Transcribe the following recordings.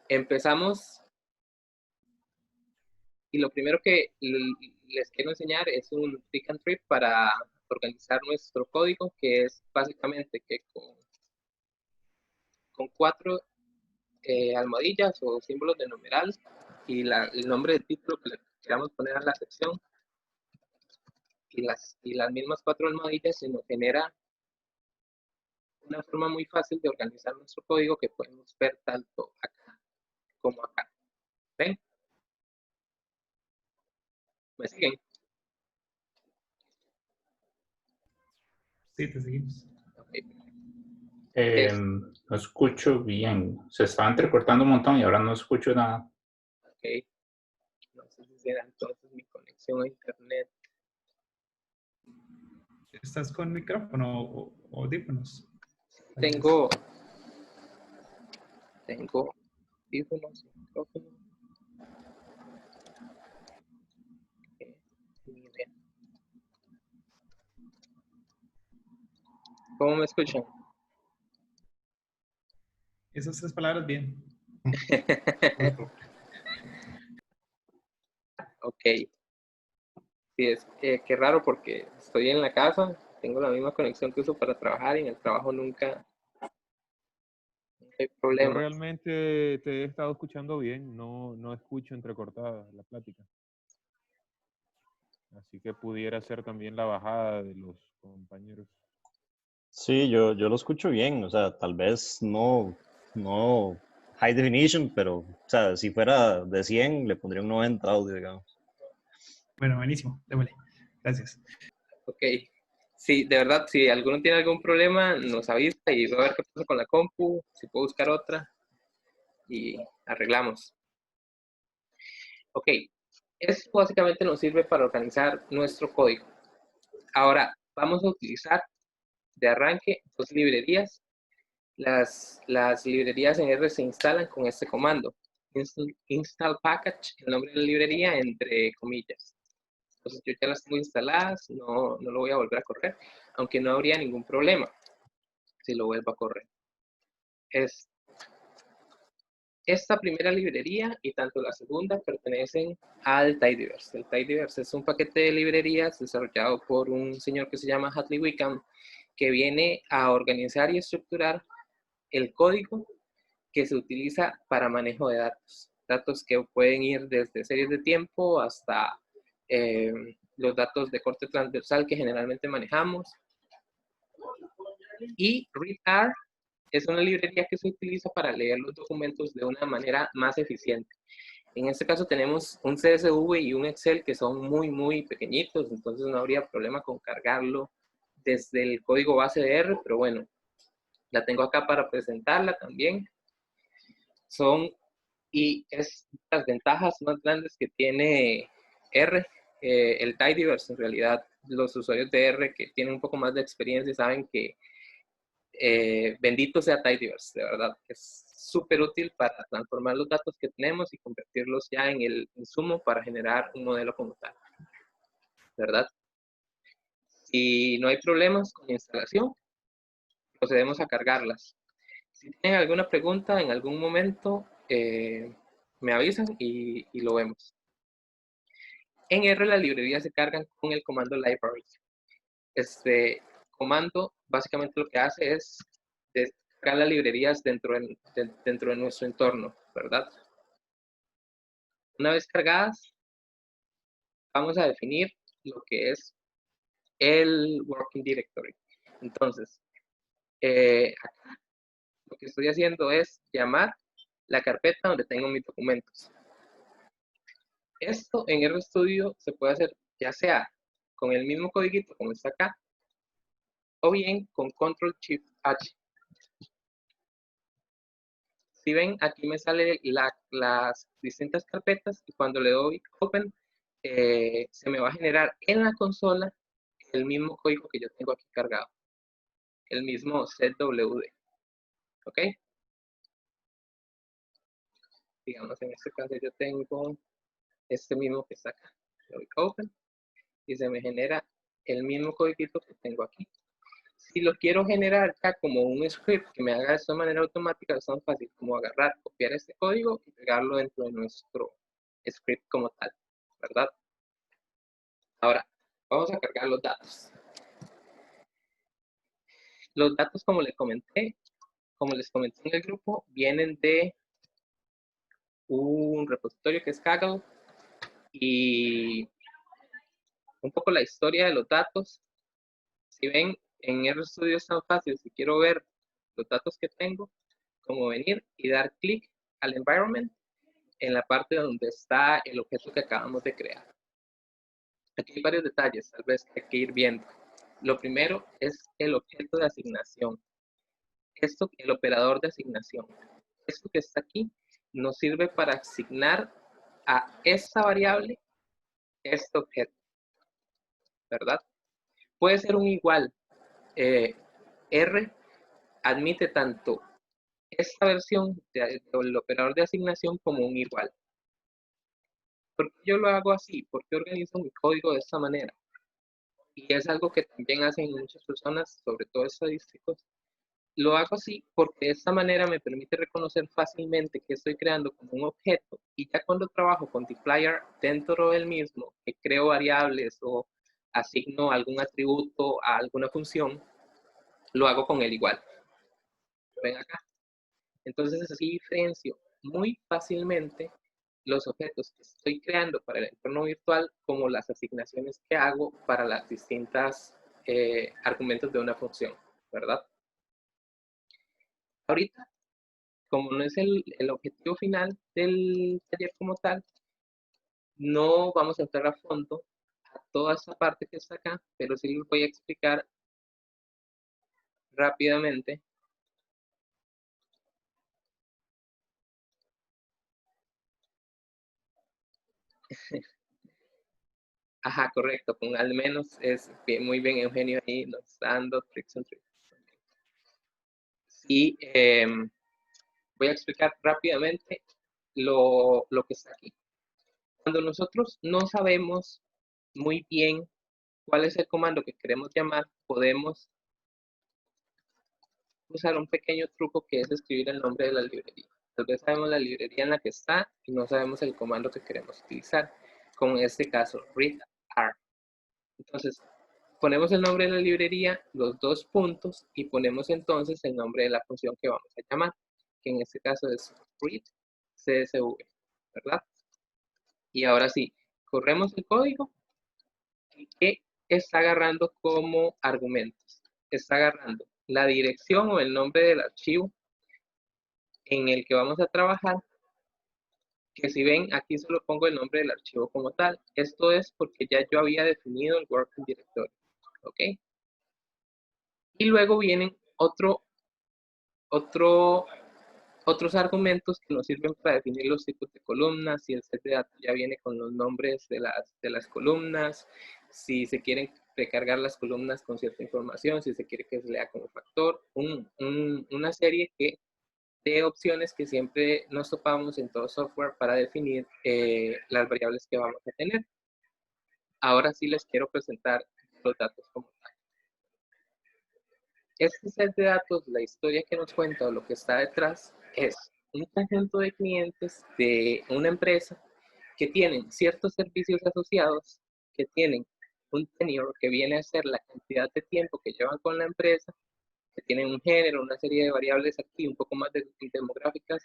Empezamos y lo primero que les quiero enseñar es un trick and trip para organizar nuestro código, que es básicamente que con 4 almohadillas o símbolos de numeral y el nombre del título que le queramos poner a la sección y las mismas 4 almohadillas se nos genera una forma muy fácil de organizar nuestro código que podemos ver tanto acá como acá. ¿Ven? ¿Me siguen? Sí, te seguimos. Okay. No escucho bien. Se estaba entrecortando un montón y ahora no escucho nada. Ok. No sé si será entonces mi conexión a internet. ¿Estás con micrófono o audífonos? Tengo audífonos, micrófono. Ni idea. ¿Cómo me escuchan? Esas 3 palabras bien. Ok. Sí, es qué raro porque estoy en la casa, tengo la misma conexión que uso para trabajar y en el trabajo nunca hay Yo problema. realmente te he estado escuchando bien, no escucho entrecortada la plática. Así que pudiera ser también la bajada de los compañeros. Sí, yo lo escucho bien, o sea, tal vez no high definition, pero, o sea, si fuera de 100, le pondría un 90 audio, digamos. Bueno, buenísimo. Démosle. Gracias. Ok. Sí, de verdad, si alguno tiene algún problema, nos avisa y voy a ver qué pasa con la compu, si puedo buscar otra y arreglamos. Ok, esto básicamente nos sirve para organizar nuestro código. Ahora, vamos a utilizar de arranque 2 librerías. Las librerías en R se instalan con este comando. Install package, el nombre de la librería entre comillas. Entonces yo ya las tengo instaladas, no lo voy a volver a correr, aunque no habría ningún problema si lo vuelvo a correr. Esta primera librería y tanto la segunda pertenecen al Tidyverse. El Tidyverse es un paquete de librerías desarrollado por un señor que se llama Hadley Wickham, que viene a organizar y estructurar el código que se utiliza para manejo de datos. Datos que pueden ir desde series de tiempo hasta los datos de corte transversal que generalmente manejamos. Y readr es una librería que se utiliza para leer los documentos de una manera más eficiente. En este caso tenemos un CSV y un Excel que son muy pequeñitos, entonces no habría problema con cargarlo desde el código base de R, pero bueno, la tengo acá para presentarla también. Y es las ventajas más grandes que tiene R, el Tidyverse. En realidad, los usuarios de R que tienen un poco más de experiencia saben que bendito sea Tidyverse, de verdad. Es súper útil para transformar los datos que tenemos y convertirlos ya en el insumo para generar un modelo como tal, ¿verdad? Si no hay problemas con la instalación, procedemos a cargarlas. Si tienen alguna pregunta en algún momento, me avisan y lo vemos. En R las librerías se cargan con el comando library. Este comando básicamente lo que hace es descargar las librerías dentro de nuestro entorno, ¿verdad? Una vez cargadas, vamos a definir lo que es el working directory. Entonces, acá lo que estoy haciendo es llamar la carpeta donde tengo mis documentos. Esto en RStudio se puede hacer ya sea con el mismo codiguito como está acá, o bien con Control Shift H. Si ven, aquí me salen las distintas carpetas y cuando le doy Open, se me va a generar en la consola el mismo código que yo tengo aquí cargado, el mismo ZWD. ¿Ok? Digamos, en este caso yo tengo este mismo que está acá. Le doy Open y se me genera el mismo código que tengo aquí. Si lo quiero generar acá como un script que me haga esto de manera automática, es tan fácil como agarrar, copiar este código y pegarlo dentro de nuestro script como tal, ¿verdad? Ahora, vamos a cargar los datos. Los datos, como les comenté en el grupo, vienen de un repositorio que es Kaggle y un poco la historia de los datos. Si ven, en RStudio es tan fácil, si quiero ver los datos que tengo, como venir y dar clic al environment en la parte donde está el objeto que acabamos de crear. Aquí hay varios detalles, tal vez que hay que ir viendo. Lo primero es el objeto de asignación. Esto, el operador de asignación. Esto que está aquí nos sirve para asignar a esta variable este objeto, ¿verdad? Puede ser un igual. R admite tanto esta versión del operador de asignación como un igual. ¿Por qué yo lo hago así? ¿Por qué organizo mi código de esta manera? Y es algo que también hacen muchas personas, sobre todo estadísticos. Lo hago así porque de esta manera me permite reconocer fácilmente que estoy creando como un objeto y ya cuando trabajo con dplyr dentro del mismo, que creo variables o asigno algún atributo a alguna función, lo hago con el igual. Ven acá. Entonces así diferencio muy fácilmente los objetos que estoy creando para el entorno virtual como las asignaciones que hago para las distintas argumentos de una función, ¿verdad? Ahorita, como no es el objetivo final del taller como tal, no vamos a entrar a fondo a toda esta parte que está acá, pero sí les voy a explicar rápidamente. Ajá, correcto, con al menos es bien, muy bien Eugenio ahí nos está dando tricks and tricks. Y voy a explicar rápidamente lo que está aquí. Cuando nosotros no sabemos muy bien cuál es el comando que queremos llamar, podemos usar un pequeño truco que es escribir el nombre de la librería. Tal vez sabemos la librería en la que está y no sabemos el comando que queremos utilizar, como en este caso, read r. Entonces, ponemos el nombre de la librería, los dos puntos, y ponemos entonces el nombre de la función que vamos a llamar, que en este caso es read csv, ¿verdad? Y ahora sí, corremos el código que está agarrando como argumentos. Está agarrando la dirección o el nombre del archivo en el que vamos a trabajar, que si ven, aquí solo pongo el nombre del archivo como tal. Esto es porque ya yo había definido el working directory, ¿ok? Y luego vienen otros argumentos que nos sirven para definir los tipos de columnas. Si el set de datos ya viene con los nombres de las columnas, si se quieren recargar las columnas con cierta información, si se quiere que se lea como factor, una serie de opciones que siempre nos topamos en todo software para definir las variables que vamos a tener. Ahora sí les quiero presentar los datos como tal. Este set de datos, la historia que nos cuenta o lo que está detrás es un conjunto de clientes de una empresa que tienen ciertos servicios asociados, que tienen un tenure que viene a ser la cantidad de tiempo que llevan con la empresa, que tienen un género, una serie de variables aquí, un poco más demográficas,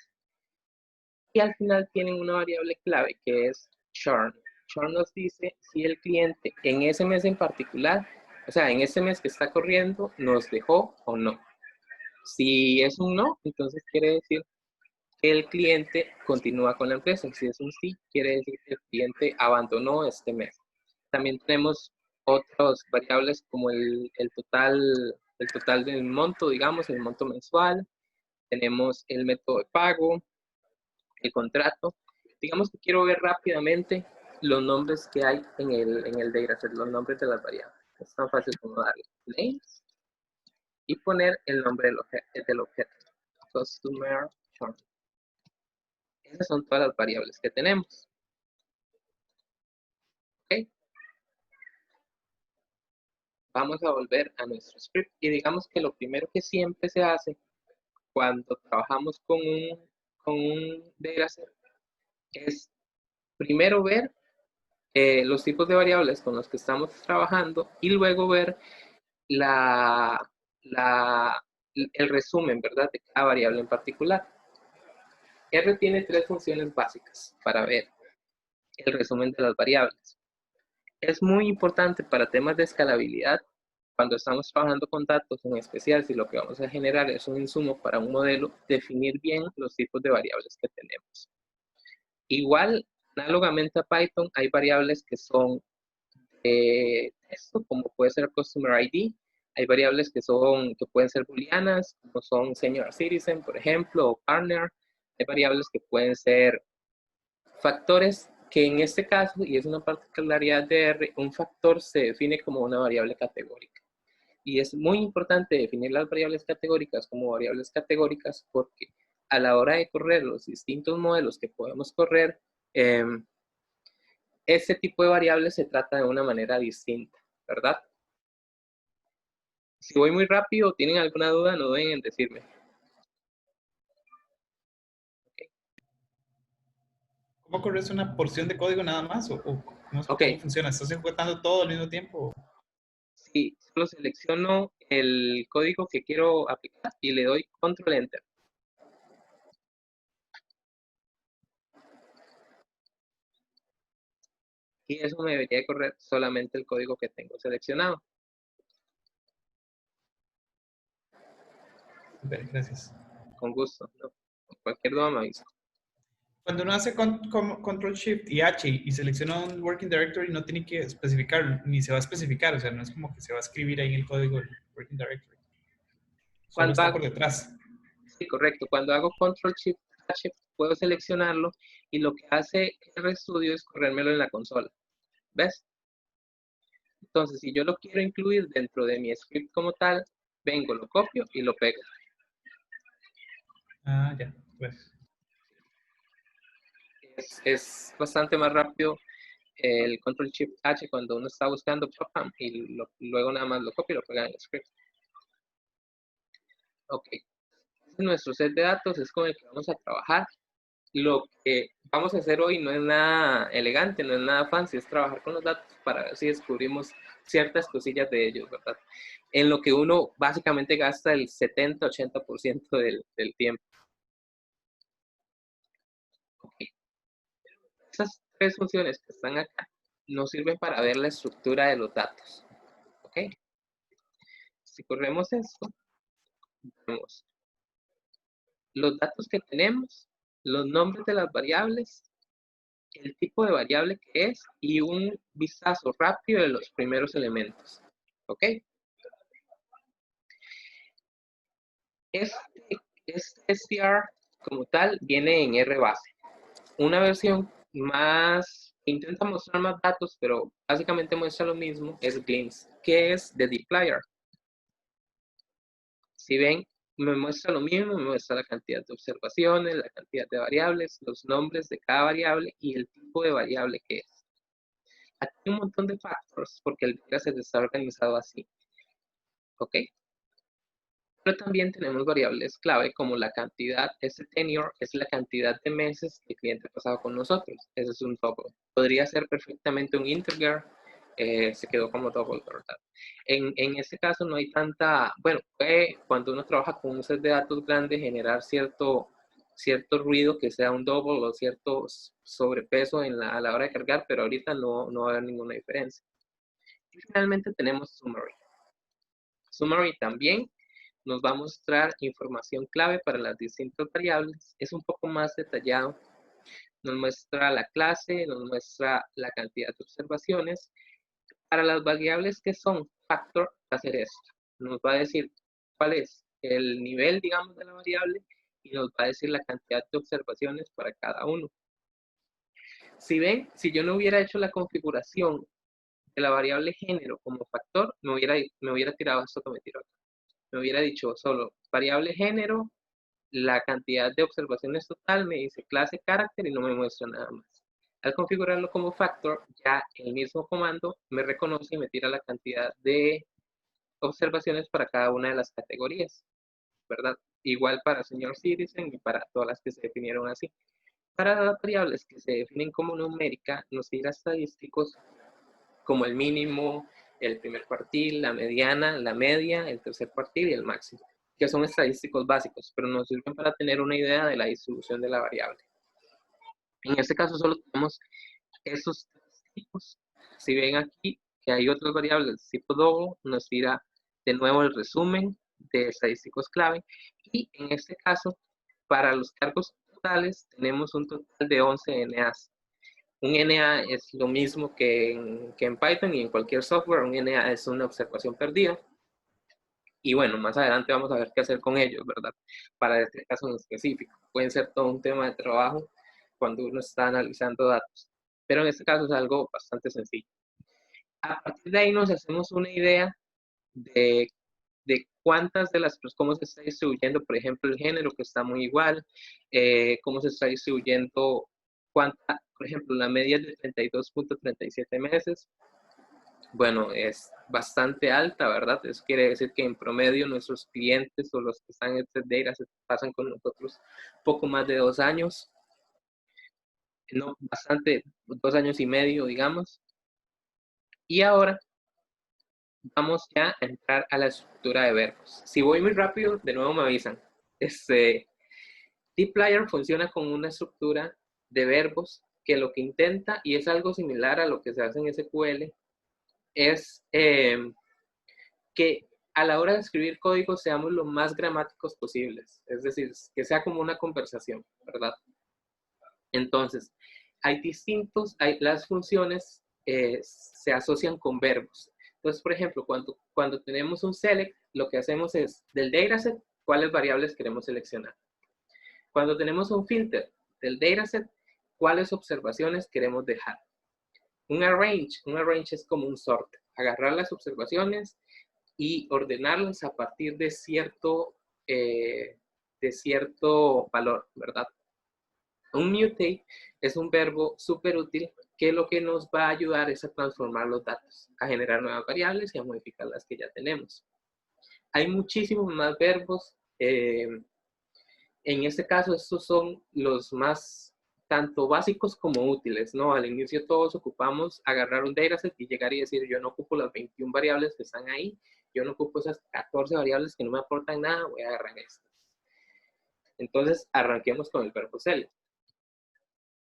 y al final tienen una variable clave que es churn. Churn nos dice si el cliente en ese mes en particular, o sea, en ese mes que está corriendo, nos dejó o no. Si es un no, entonces quiere decir que el cliente continúa con la empresa. Si es un sí, quiere decir que el cliente abandonó este mes. También tenemos otras variables como el total del monto, digamos, el monto mensual. Tenemos el método de pago, el contrato. Digamos que quiero ver rápidamente los nombres que hay en el dataset, los nombres de las variables. Es tan fácil como darle names y poner el nombre del objeto. Customer churn. Esas son todas las variables que tenemos. ¿Ok? vamos a volver a nuestro script y digamos que lo primero que siempre se hace cuando trabajamos con un dataset es primero ver los tipos de variables con los que estamos trabajando y luego ver el resumen, ¿verdad?, de cada variable en particular. R tiene 3 funciones básicas para ver el resumen de las variables. Es muy importante para temas de escalabilidad, cuando estamos trabajando con datos, en especial si lo que vamos a generar es un insumo para un modelo, definir bien los tipos de variables que tenemos. Igual, análogamente a Python, hay variables que son texto, como puede ser Customer ID. Hay variables que pueden ser booleanas, como son Senior Citizen, por ejemplo, o Partner. Hay variables que pueden ser factores, que en este caso, y es una particularidad de R, un factor se define como una variable categórica. Y es muy importante definir las variables categóricas como variables categóricas porque a la hora de correr los distintos modelos que podemos correr, este tipo de variables se trata de una manera distinta, ¿verdad? Si voy muy rápido o tienen alguna duda, no duden en decirme. ¿Cómo corres una porción de código nada más? ¿O cómo funciona? ¿Estás ejecutando todo al mismo tiempo? Sí, solo selecciono el código que quiero aplicar y le doy Control Enter. Y eso me debería correr solamente el código que tengo seleccionado. Gracias. Con gusto, ¿no? Cualquier duda me avisa. Cuando uno hace Control Shift y H y selecciona un Working Directory, no tiene que especificar, ni se va a especificar, o sea, no es como que se va a escribir ahí en el código del Working Directory. Solo está por detrás. Sí, correcto. Cuando hago Control Shift H, puedo seleccionarlo y lo que hace RStudio es corrérmelo en la consola. ¿Ves? Entonces, si yo lo quiero incluir dentro de mi script como tal, vengo, lo copio y lo pego. Ah, ya, pues. Es bastante más rápido el Control Shift H cuando uno está buscando PropAm y luego nada más lo copio y lo pega en el script. Ok. Nuestro set de datos es con el que vamos a trabajar. Lo que vamos a hacer hoy no es nada elegante, no es nada fancy, es trabajar con los datos para ver si descubrimos ciertas cosillas de ellos, ¿verdad? En lo que uno básicamente gasta el 70-80% del tiempo. Okay. Esas 3 funciones que están acá nos sirven para ver la estructura de los datos. ¿Ok? Si corremos esto, vemos los datos que tenemos, los nombres de las variables, el tipo de variable que es y un vistazo rápido de los primeros elementos. ¿Ok? Este str como tal viene en R base. Una versión más, intenta mostrar más datos, pero básicamente muestra lo mismo, es Glimpse, que es de dplyr. Si ven, me muestra lo mismo, me muestra la cantidad de observaciones, la cantidad de variables, los nombres de cada variable y el tipo de variable que es. Aquí hay un montón de factors porque el dataset está organizado así. ¿Ok? Pero también tenemos variables clave como la cantidad, ese tenure es la cantidad de meses que el cliente ha pasado con nosotros. Ese es un double. Podría ser perfectamente un integer, se quedó como double, ¿verdad? En este caso no hay tanta, bueno, cuando uno trabaja con un set de datos grande generar cierto ruido que sea un double o cierto sobrepeso a la hora de cargar, pero ahorita no va a haber ninguna diferencia. Y finalmente tenemos summary. Summary también nos va a mostrar información clave para las distintas variables. Es un poco más detallado. Nos muestra la clase, nos muestra la cantidad de observaciones. Para las variables que son factor, va a hacer esto. Nos va a decir cuál es el nivel, digamos, de la variable y nos va a decir la cantidad de observaciones para cada uno. Si ven, si yo no hubiera hecho la configuración de la variable género como factor, me hubiera tirado esto que me tiró acá. Me hubiera dicho solo variable género, la cantidad de observaciones total, me dice clase carácter y no me muestra nada más. Al configurarlo como factor, ya el mismo comando me reconoce y me tira la cantidad de observaciones para cada una de las categorías, ¿verdad? Igual para Senior Citizen y para todas las que se definieron así. Para las variables que se definen como numérica, nos dirá estadísticos como el mínimo, el primer cuartil, la mediana, la media, el tercer cuartil y el máximo, que son estadísticos básicos, pero nos sirven para tener una idea de la distribución de la variable. En este caso solo tenemos esos tres tipos. Si ven aquí que hay otras variables tipo DOGO, nos dirá de nuevo el resumen de estadísticos clave, y en este caso, para los cargos totales, tenemos un total de 11 NAs. Un NA es lo mismo que en Python y en cualquier software. Un NA es una observación perdida. Y bueno, más adelante vamos a ver qué hacer con ellos, ¿verdad? Para este caso en específico. Pueden ser todo un tema de trabajo cuando uno está analizando datos. Pero en este caso es algo bastante sencillo. A partir de ahí nos hacemos una idea de cuántas de las, pues, cómo se está distribuyendo, por ejemplo, el género, que está muy igual, cómo se está distribuyendo, cuánta, por ejemplo, la media es de 32.37 meses. Bueno, es bastante alta, ¿verdad? Eso quiere decir que en promedio nuestros clientes o los que están en este data se pasan con nosotros poco más de 2 años, no, bastante, 2 años y medio, digamos. Y ahora vamos ya a entrar a la estructura de verbos. Si voy muy rápido, de nuevo me avisan. dplyr funciona con una estructura de verbos que lo que intenta, y es algo similar a lo que se hace en SQL, es que a la hora de escribir código seamos lo más gramáticos posibles. Es decir, que sea como una conversación, ¿verdad? Entonces, las funciones se asocian con verbos. Entonces, por ejemplo, cuando tenemos un select, lo que hacemos es, del dataset, cuáles variables queremos seleccionar. Cuando tenemos un filter del dataset, cuáles observaciones queremos dejar. Un arrange es como un sort, agarrar las observaciones y ordenarlas a partir de cierto valor, ¿verdad? Un mutate es un verbo súper útil que lo que nos va a ayudar es a transformar los datos, a generar nuevas variables y a modificar las que ya tenemos. Hay muchísimos más verbos. En este caso, estos son los más tanto básicos como útiles, ¿no? Al inicio todos ocupamos agarrar un dataset y llegar y decir, yo no ocupo las 21 variables que están ahí, yo no ocupo esas 14 variables que no me aportan nada, voy a agarrar estas. Entonces, arranquemos con el verbo select.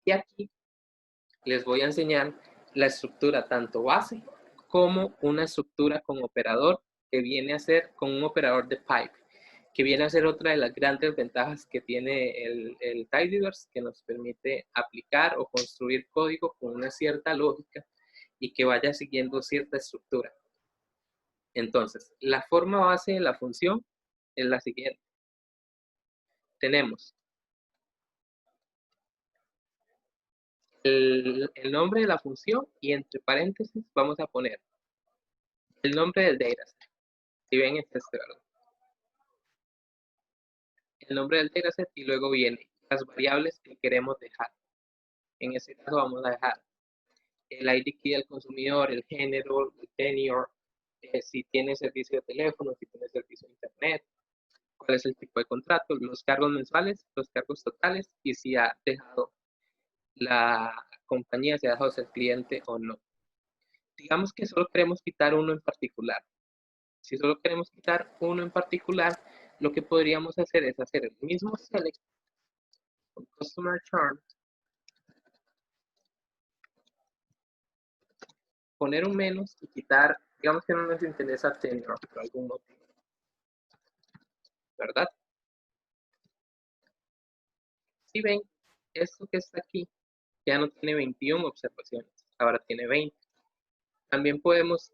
Y aquí les voy a enseñar la estructura tanto base como una estructura con operador, que viene a ser con un operador de pipe, que viene a ser otra de las grandes ventajas que tiene el tidyverse, que nos permite aplicar o construir código con una cierta lógica y que vaya siguiendo cierta estructura. Entonces, la forma base de la función es la siguiente. Tenemos el nombre de la función y entre paréntesis vamos a poner el nombre del dataset. Si ven, es ¿verdad? El nombre del dataset, y luego vienen las variables que queremos dejar. En este caso vamos a dejar el ID key del consumidor, el género, el tenure, si tiene servicio de teléfono, si tiene servicio de internet, cuál es el tipo de contrato, los cargos mensuales, los cargos totales, y si ha dejado la compañía, si ha dejado ser cliente o no. Digamos que solo queremos quitar uno en particular. Si solo queremos quitar uno en particular, lo que podríamos hacer es hacer el mismo select con customer charm, poner un menos y quitar, digamos que no nos interesa tenure por algún motivo, ¿verdad? Si ven, esto que está aquí ya no tiene 21 observaciones, ahora tiene 20. También podemos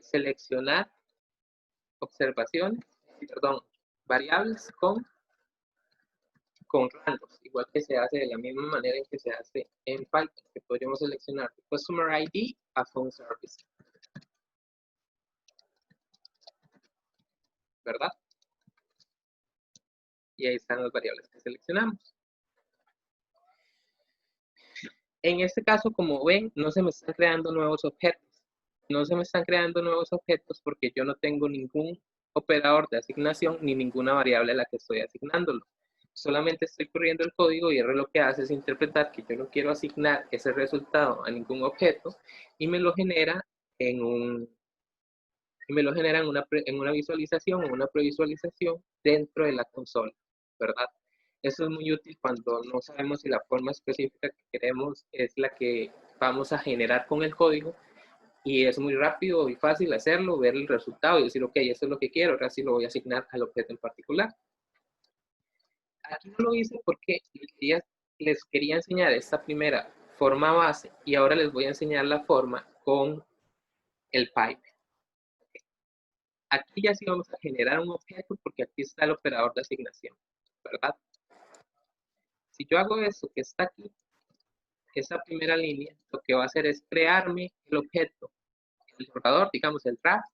seleccionar variables con rangos, igual que se hace de la misma manera en que se hace en Python, que podríamos seleccionar de Customer ID a Phone Service, ¿verdad? Y ahí están las variables que seleccionamos. En este caso, como ven, no se me están creando nuevos objetos. no se me están creando nuevos objetos porque yo no tengo ningún operador de asignación ni ninguna variable a la que estoy asignándolo. Solamente estoy corriendo el código y R lo que hace es interpretar que yo no quiero asignar ese resultado a ningún objeto y me lo genera en una visualización o una previsualización dentro de la consola, ¿verdad? Eso es muy útil cuando no sabemos si la forma específica que queremos es la que vamos a generar con el código, y es muy rápido y fácil hacerlo, ver el resultado y decir, ok, esto es lo que quiero, ahora sí lo voy a asignar al objeto en particular. Aquí no lo hice porque les quería enseñar esta primera forma base y ahora les voy a enseñar la forma con el pipe. Aquí ya sí vamos a generar un objeto porque aquí está el operador de asignación, ¿verdad? Si yo hago eso que está aquí, esa primera línea, lo que va a hacer es crearme el objeto, el borrador, digamos el draft,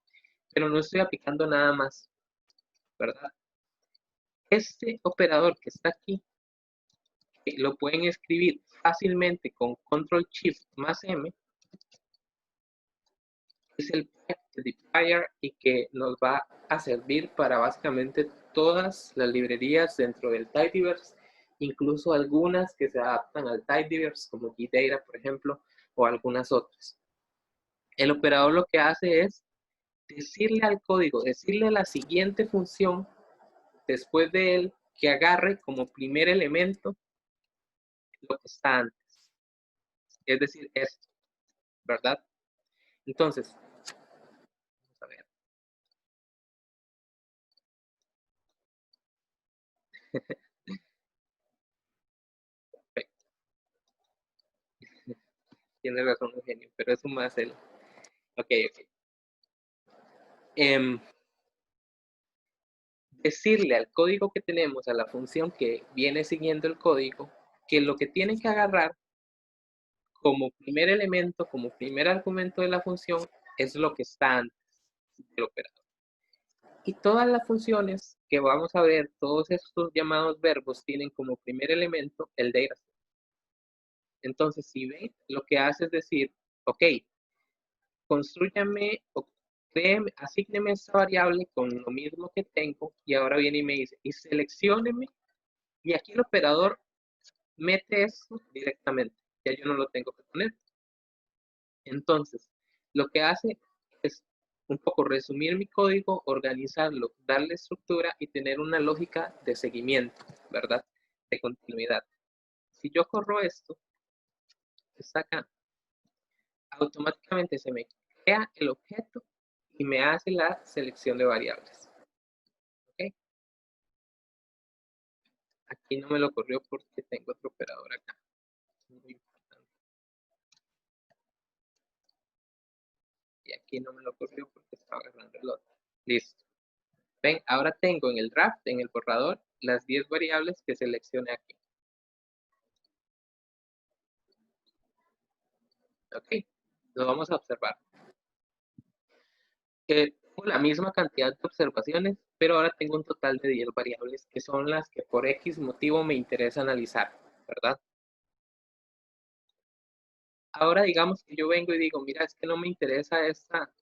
pero no estoy aplicando nada más, ¿verdad? Este operador que está aquí, lo pueden escribir fácilmente con Control Shift más M, es el identifier y que nos va a servir para básicamente todas las librerías dentro del Tidyverse, incluso algunas que se adaptan al Tidyverse, como GData, por ejemplo, o algunas otras. El operador lo que hace es decirle al código, decirle la siguiente función después de él que agarre como primer elemento lo que está antes. Es decir, esto, ¿verdad? Entonces, vamos a ver. Perfecto. Tiene razón Eugenio, pero es un más el... Ok. Decirle al código que tenemos, a la función que viene siguiendo el código, que lo que tiene que agarrar como primer elemento, como primer argumento de la función, es lo que está antes del operador. Y todas las funciones que vamos a ver, todos estos llamados verbos tienen como primer elemento el data. Entonces, si ven, lo que hace es decir, ok, construyame o créeme, asígneme esta variable con lo mismo que tengo, y ahora viene y me dice, y seleccióneme, y aquí el operador mete esto directamente, ya yo no lo tengo que poner. Entonces, lo que hace es un poco resumir mi código, organizarlo, darle estructura y tener una lógica de seguimiento, ¿verdad? De continuidad. Si yo corro esto, está acá, automáticamente se me crea el objeto y me hace la selección de variables. ¿Ok? Aquí no me lo corrió porque tengo otro operador acá. Muy importante. Y aquí no me lo corrió porque estaba agarrando el otro. Listo. Ven, ahora tengo en el draft, en el borrador, las 10 variables que seleccioné aquí. Ok, lo vamos a observar. Tengo la misma cantidad de observaciones, pero ahora tengo un total de 10 variables que son las que por X motivo me interesa analizar, ¿verdad? Ahora digamos que yo vengo y digo, mira, es que no me interesa esta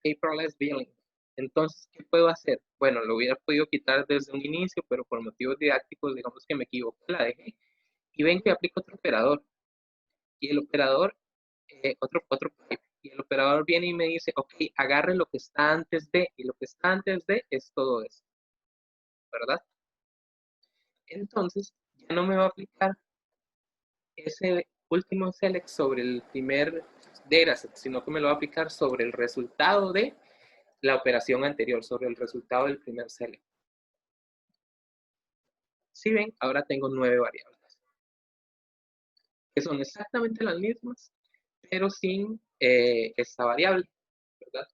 paperless billing. Entonces, ¿qué puedo hacer? Bueno, lo hubiera podido quitar desde un inicio, pero por motivos didácticos, digamos que me equivoqué, la dejé. Y ven que aplico otro operador. Y el operador, y el operador viene y me dice, ok, agarre lo que está antes de, y lo que está antes de es todo esto, ¿verdad? Entonces, ya no me va a aplicar ese último select sobre el primer dataset, sino que me lo va a aplicar sobre el resultado de la operación anterior, sobre el resultado del primer select. Si ven, ahora tengo 9 variables, que son exactamente las mismas, pero sin esta variable, ¿verdad?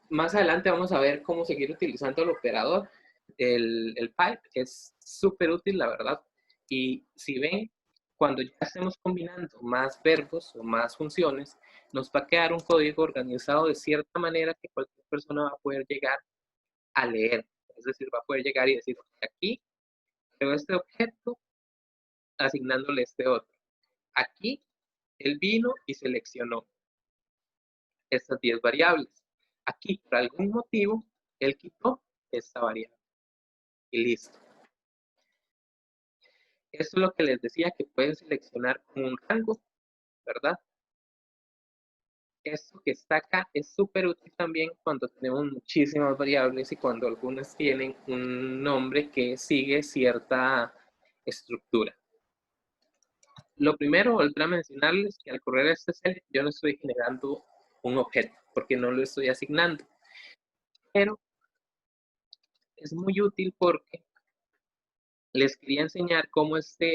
Más adelante vamos a ver cómo seguir utilizando el operador. El pipe es súper útil, la verdad. Y si ven, cuando ya estemos combinando más verbos o más funciones, nos va a quedar un código organizado de cierta manera que cualquier persona va a poder llegar a leer. Es decir, va a poder llegar y decir, aquí creo este objeto asignándole este otro. Aquí él vino y seleccionó estas 10 variables. Aquí, por algún motivo, él quitó esta variable. Y listo. Esto es lo que les decía, que pueden seleccionar con un rango, ¿verdad? Esto que está acá es súper útil también cuando tenemos muchísimas variables y cuando algunas tienen un nombre que sigue cierta estructura. Lo primero, volver a mencionarles que al correr este select yo no estoy generando un objeto porque no lo estoy asignando. Pero es muy útil porque les quería enseñar cómo esta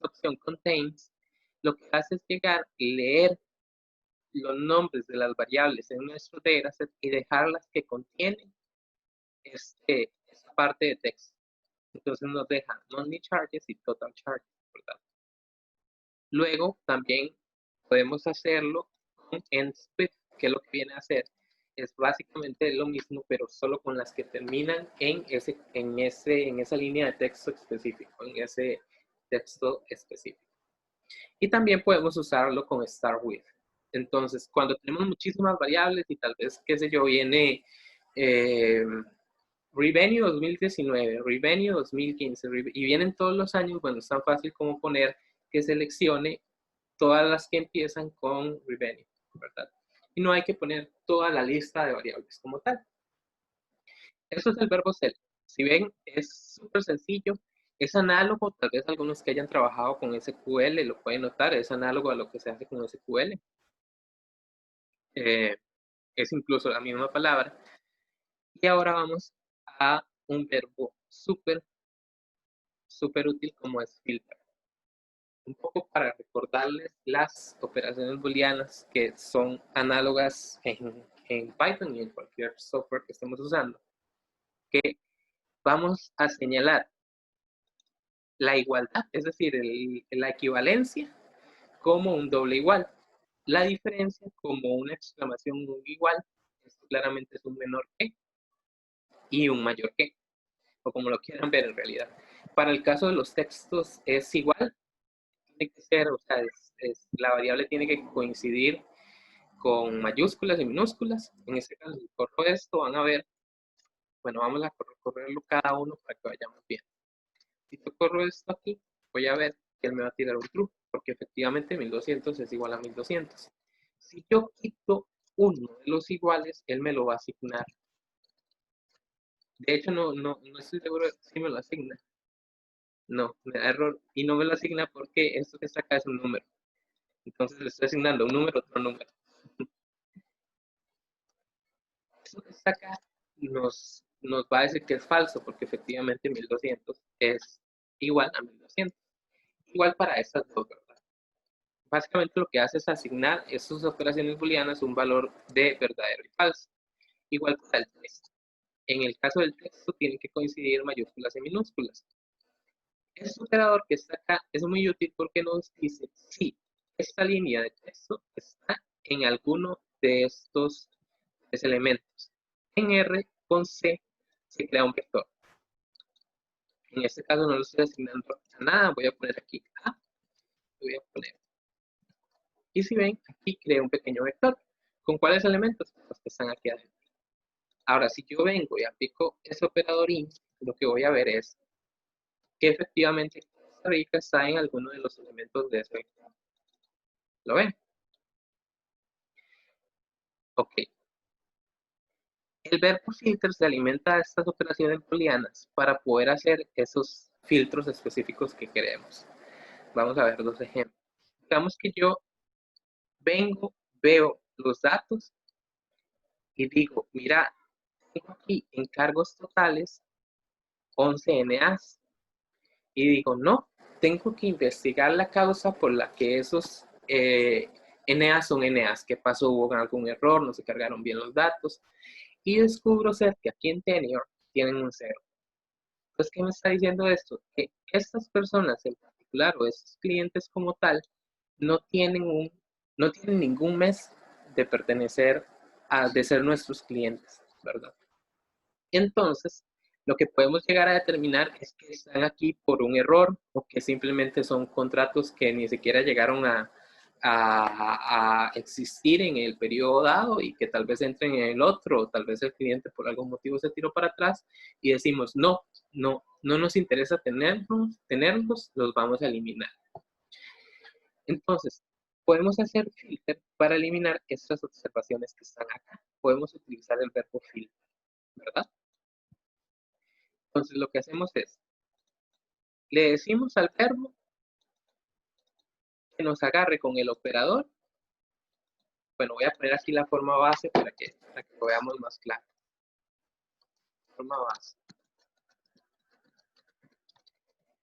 opción contains lo que hace es llegar y leer los nombres de las variables en nuestro dataset y dejarlas que contienen esta parte de texto. Entonces nos deja monthly charges y total charges, ¿verdad? Luego también podemos hacerlo con endSplit, que lo que viene a hacer es básicamente lo mismo, pero solo con las que terminan en esa línea de texto específico, en ese texto específico. Y también podemos usarlo con start with. Entonces, cuando tenemos muchísimas variables y tal vez, qué sé yo, viene Revenue 2019, Revenue 2015, y vienen todos los años, bueno, es tan fácil como poner que seleccione todas las que empiezan con Revenue, ¿verdad? Y no hay que poner toda la lista de variables como tal. Eso es el verbo select. Si ven, es súper sencillo. Es análogo, tal vez algunos que hayan trabajado con SQL lo pueden notar, es análogo a lo que se hace con SQL. Es incluso la misma palabra. Y ahora vamos a un verbo súper útil como es filter. Un poco para recordarles las operaciones booleanas que son análogas en Python y en cualquier software que estemos usando. Que vamos a señalar la igualdad, es decir, la equivalencia como un doble igual. La diferencia como una exclamación igual. Esto claramente es un menor que y un mayor que, o como lo quieran ver en realidad. Para el caso de los textos es igual, tiene que ser, o sea, la variable tiene que coincidir con mayúsculas y minúsculas. En este caso, si corro esto, van a ver, bueno, vamos a correrlo cada uno para que vayamos bien. Si yo corro esto aquí, voy a ver que él me va a tirar un true, porque efectivamente 1200 es igual a 1200. Si yo quito uno de los iguales, él me lo va a asignar. De hecho, no estoy seguro si me lo asigna. No, me da error. Y no me lo asigna porque esto que está acá es un número. Entonces le estoy asignando un número, otro número. Esto que está acá nos va a decir que es falso, porque efectivamente 1200 es igual a 1200. Igual para estas dos, ¿verdad? Básicamente lo que hace es asignar estas operaciones booleanas un valor de verdadero y falso. Igual para el texto. En el caso del texto tienen que coincidir mayúsculas y minúsculas. Este operador que está acá es muy útil porque nos dice si esta línea de texto está en alguno de estos tres elementos. En R con C se crea un vector. En este caso no lo estoy asignando a nada, voy a poner aquí A, voy a poner. Y si ven, aquí crea un pequeño vector. ¿Con cuáles elementos? Los que están aquí adentro. Ahora, si yo vengo y aplico ese operador INT, lo que voy a ver es que efectivamente esta rica está en alguno de los elementos de ese vector. ¿Lo ven? Ok. El verbo filter se alimenta de estas operaciones booleanas para poder hacer esos filtros específicos que queremos. Vamos a ver dos ejemplos. Digamos que yo vengo, veo los datos y digo, mira, tengo aquí en cargos totales 11 NAs. Y digo, no, tengo que investigar la causa por la que esos NAs son NAs. ¿Qué pasó? ¿Hubo algún error? ¿No se cargaron bien los datos? Y descubro ser que aquí en Tenure tienen un 0. Entonces, ¿qué me está diciendo esto? Que estas personas en particular o estos clientes como tal no tienen ningún mes de pertenecer de ser nuestros clientes, ¿verdad? Entonces, lo que podemos llegar a determinar es que están aquí por un error o que simplemente son contratos que ni siquiera llegaron a a existir en el periodo dado y que tal vez entren en el otro, o tal vez el cliente por algún motivo se tiró para atrás y decimos, no nos interesa tenerlos, los vamos a eliminar. Entonces, podemos hacer filter para eliminar estas observaciones que están acá. Podemos utilizar el verbo filter, ¿verdad? Entonces, lo que hacemos es, le decimos al verbo que nos agarre con el operador. Bueno, voy a poner aquí la forma base para que lo veamos más claro. Forma base.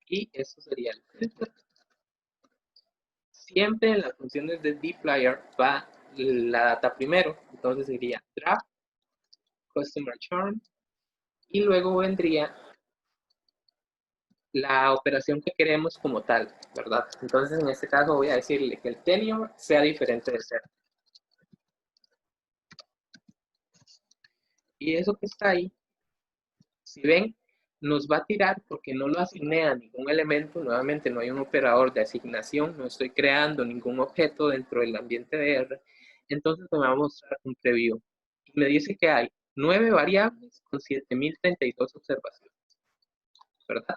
Y esto sería el filter. Siempre en las funciones de dplyr va la data primero. Entonces sería draft, customer churn, y luego vendría la operación que queremos como tal, ¿verdad? Entonces en este caso voy a decirle que el tenure sea diferente de 0. Y eso que está ahí, si ven, nos va a tirar porque no lo asigné a ningún elemento. Nuevamente no hay un operador de asignación, no estoy creando ningún objeto dentro del ambiente de R. Entonces me va a mostrar un preview. Y me dice que hay 9 variables con 7032 observaciones, ¿verdad?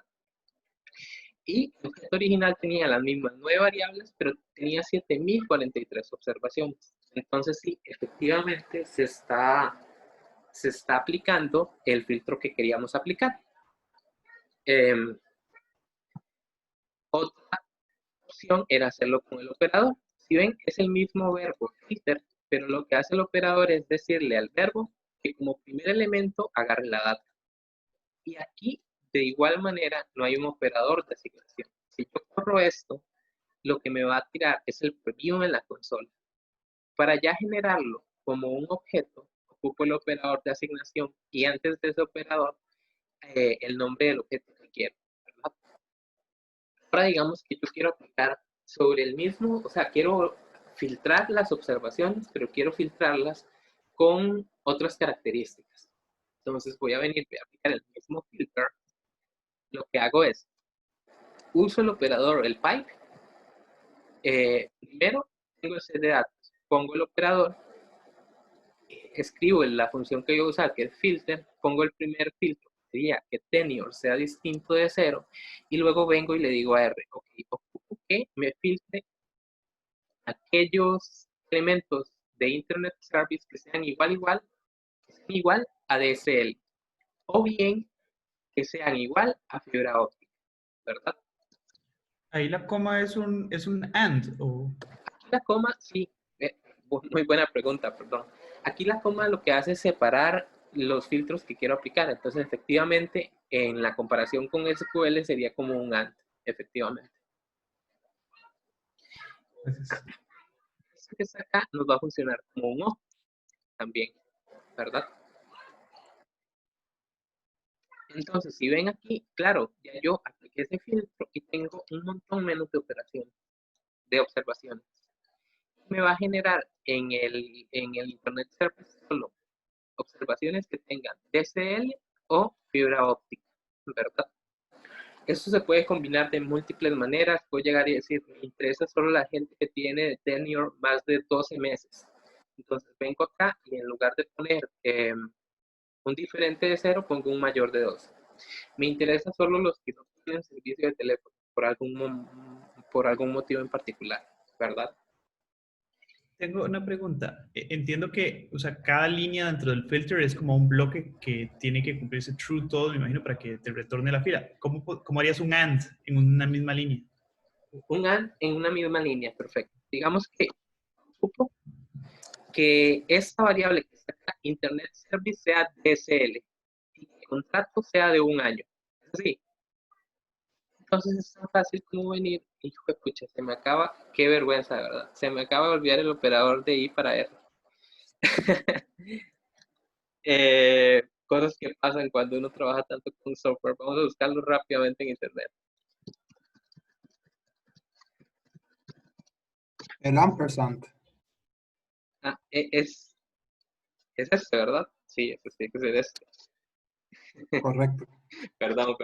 Y el objeto original tenía las mismas 9 variables, pero tenía 7043 observaciones. Entonces sí, efectivamente se está aplicando el filtro que queríamos aplicar. Otra opción era hacerlo con el operador. Si ven, es el mismo verbo filter, pero lo que hace el operador es decirle al verbo que como primer elemento agarre la data. Y aquí, de igual manera, no hay un operador de asignación. Si yo corro esto, lo que me va a tirar es el preview en la consola. Para ya generarlo como un objeto, ocupo el operador de asignación y antes de ese operador, el nombre del objeto que quiero, ¿verdad? Ahora digamos que yo quiero aplicar sobre el mismo, o sea, quiero filtrar las observaciones, pero quiero filtrarlas con otras características. Entonces voy a venir, voy a aplicar el mismo filter. Lo que hago es, uso el operador, el pipe. Primero tengo el set de datos, pongo el operador, escribo la función que voy a usar, que es filter, pongo el primer filtro, que sería que tenure sea distinto de 0, y luego vengo y le digo a R, ok, ocupo que me filtre aquellos elementos de Internet Service que sean igual a DSL, o bien que sean igual a fibra óptica, ¿verdad? Ahí la coma es un AND, o... Aquí la coma, sí, muy buena pregunta, perdón. Aquí la coma lo que hace es separar los filtros que quiero aplicar. Entonces, efectivamente, en la comparación con SQL sería como un AND, efectivamente. Esto que está acá nos va a funcionar como un O también, ¿verdad? Entonces, si ven aquí, claro, ya yo apliqué ese filtro y tengo un montón menos de operaciones, de observaciones. Me va a generar en el Internet Service solo observaciones que tengan DSL o fibra óptica, ¿verdad? Eso se puede combinar de múltiples maneras. Puedo llegar y decir, me interesa solo la gente que tiene tenure más de 12 meses. Entonces vengo acá y en lugar de poner un diferente de 0, pongo un mayor de 12. Me interesa solo los que no tienen servicio de teléfono por algún motivo en particular, ¿verdad? Tengo una pregunta. Entiendo que, o sea, cada línea dentro del filter es como un bloque que tiene que cumplirse true todo, me imagino, para que te retorne la fila. ¿Cómo harías un AND en una misma línea? Un AND en una misma línea, perfecto. Digamos que ocupo que esta variable que está acá, Internet Service, sea DSL y que el contrato sea de 1 año. ¿Es así? Entonces es tan fácil como venir, hijo de pucha, se me acaba, qué vergüenza, de verdad, se me acaba de olvidar el operador de I para R. Cosas que pasan cuando uno trabaja tanto con software. Vamos a buscarlo rápidamente en internet. El ampersand. Ah, es este, ¿verdad? Sí, este tiene que ser este. Correcto. Perdón.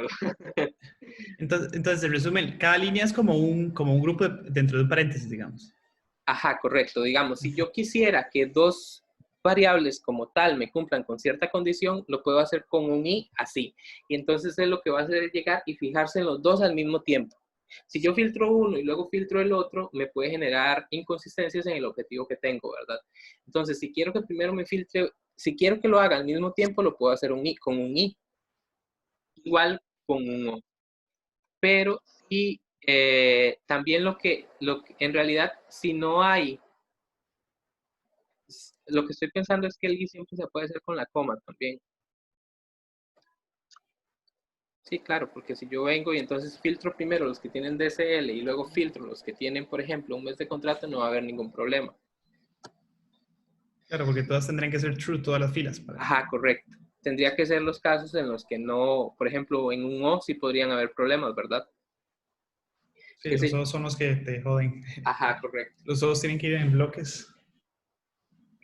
Entonces, en resumen, cada línea es como un grupo dentro de un paréntesis, digamos. Ajá, correcto. Digamos, si yo quisiera que dos variables como tal me cumplan con cierta condición, lo puedo hacer con un i así. Y entonces es lo que va a hacer es llegar y fijarse en los dos al mismo tiempo. Si yo filtro uno y luego filtro el otro, me puede generar inconsistencias en el objetivo que tengo, ¿verdad? Entonces, si quiero que primero me filtre, si quiero que lo haga al mismo tiempo, lo puedo hacer con un i. Igual con un o. Pero sí, también en realidad, si no hay, lo que estoy pensando es que el i siempre se puede hacer con la coma también. Sí, claro, porque si yo vengo y entonces filtro primero los que tienen DSL y luego filtro los que tienen, por ejemplo, un mes de contrato, no va a haber ningún problema. Claro, porque todas tendrían que ser true, todas las filas. Ajá, correcto. Tendría que ser los casos en los que no, por ejemplo, en un O sí podrían haber problemas, ¿verdad? Sí, los dos son los que te joden. Ajá, correcto. Los dos tienen que ir en bloques.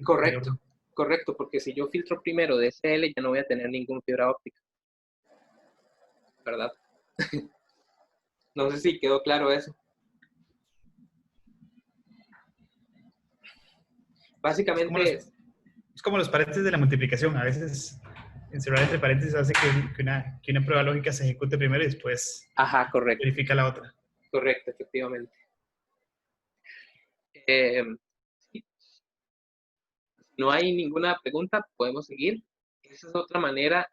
Correcto, correcto, porque si yo filtro primero DSL ya no voy a tener ninguna fibra óptica. ¿Verdad? No sé si quedó claro eso. Básicamente es como los paréntesis de la multiplicación. A veces encerrar entre paréntesis hace que una prueba lógica se ejecute primero y después ajá, correcto. verifica la otra. Correcto, efectivamente. Sí. No hay ninguna pregunta, podemos seguir. Esa es otra manera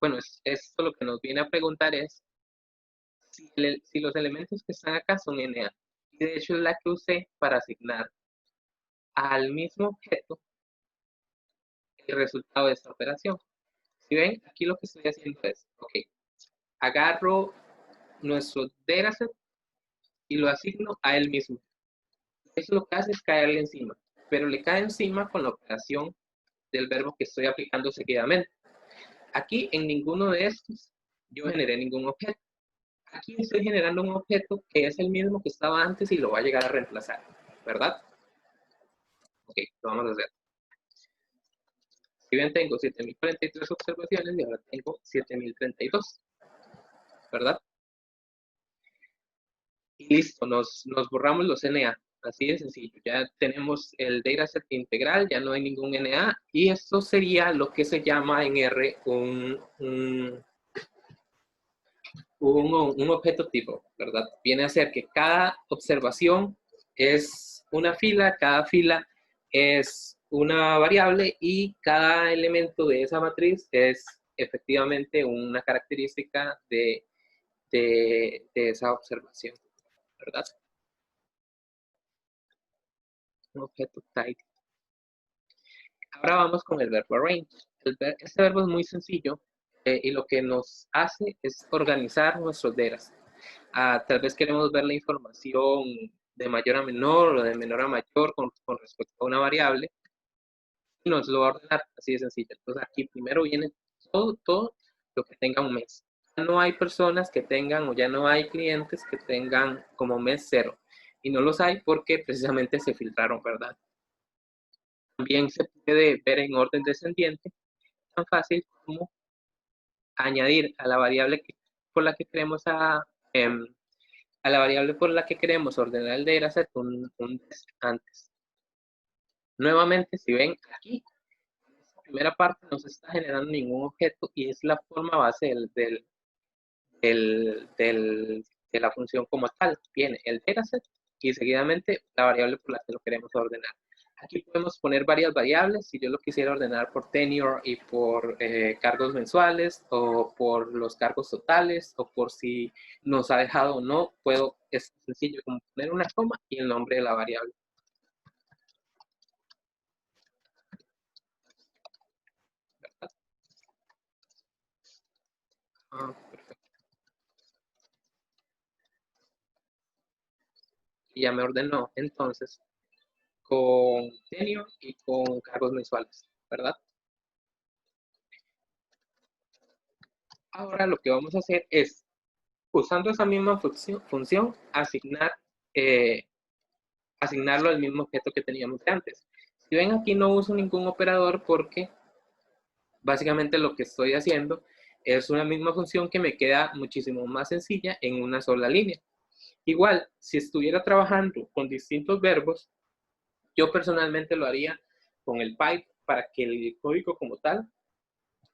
bueno, esto lo que nos viene a preguntar es si los elementos que están acá son NA. Y de hecho es la que usé para asignar al mismo objeto el resultado de esta operación. Si ven, aquí lo que estoy haciendo es, ok, agarro nuestro dataset y lo asigno a él mismo. Eso lo que hace es caerle encima, pero le cae encima con la operación del verbo que estoy aplicando seguidamente. Aquí en ninguno de estos yo generé ningún objeto. Aquí estoy generando un objeto que es el mismo que estaba antes y lo va a llegar a reemplazar, ¿verdad? Ok, lo vamos a hacer. Si bien tengo 7043 observaciones y ahora tengo 7032, ¿verdad? Y listo, nos borramos los NA. Así de sencillo. Ya tenemos el dataset integral, ya no hay ningún NA. Y esto sería lo que se llama en R un objeto tipo, ¿verdad? Viene a ser que cada observación es una fila, cada fila es una variable y cada elemento de esa matriz es efectivamente una característica de esa observación, ¿verdad? Un objeto type. Ahora vamos con el verbo arrange. Este verbo es muy sencillo y lo que nos hace es organizar nuestros datas. Tal vez queremos ver la información de mayor a menor o de menor a mayor con respecto a una variable y nos lo va a ordenar así de sencillo. Entonces aquí primero viene todo lo que tenga un mes. Ya no hay personas que tengan o ya no hay clientes que tengan como mes 0 y no los hay porque precisamente se filtraron, ¿verdad? También se puede ver en orden descendiente, tan fácil como añadir a la variable por la que queremos a la variable por la que queremos ordenar el dataset un antes. Nuevamente, si ven aquí, esta primera parte no se está generando ningún objeto y es la forma base de la función como tal. Viene el dataset y seguidamente la variable por la que lo queremos ordenar. Aquí podemos poner varias variables, si yo lo quisiera ordenar por tenure y por cargos mensuales, o por los cargos totales, o por si nos ha dejado o no, es sencillo como poner una coma y el nombre de la variable. ¿Verdad? Perfecto. Y ya me ordenó, entonces, con tenure y con cargos mensuales, ¿verdad? Ahora lo que vamos a hacer es, usando esa misma función asignarlo al mismo objeto que teníamos antes. Si ven aquí no uso ningún operador porque básicamente lo que estoy haciendo es una misma función que me queda muchísimo más sencilla en una sola línea. Igual, si estuviera trabajando con distintos verbos, yo personalmente lo haría con el pipe para que el código como tal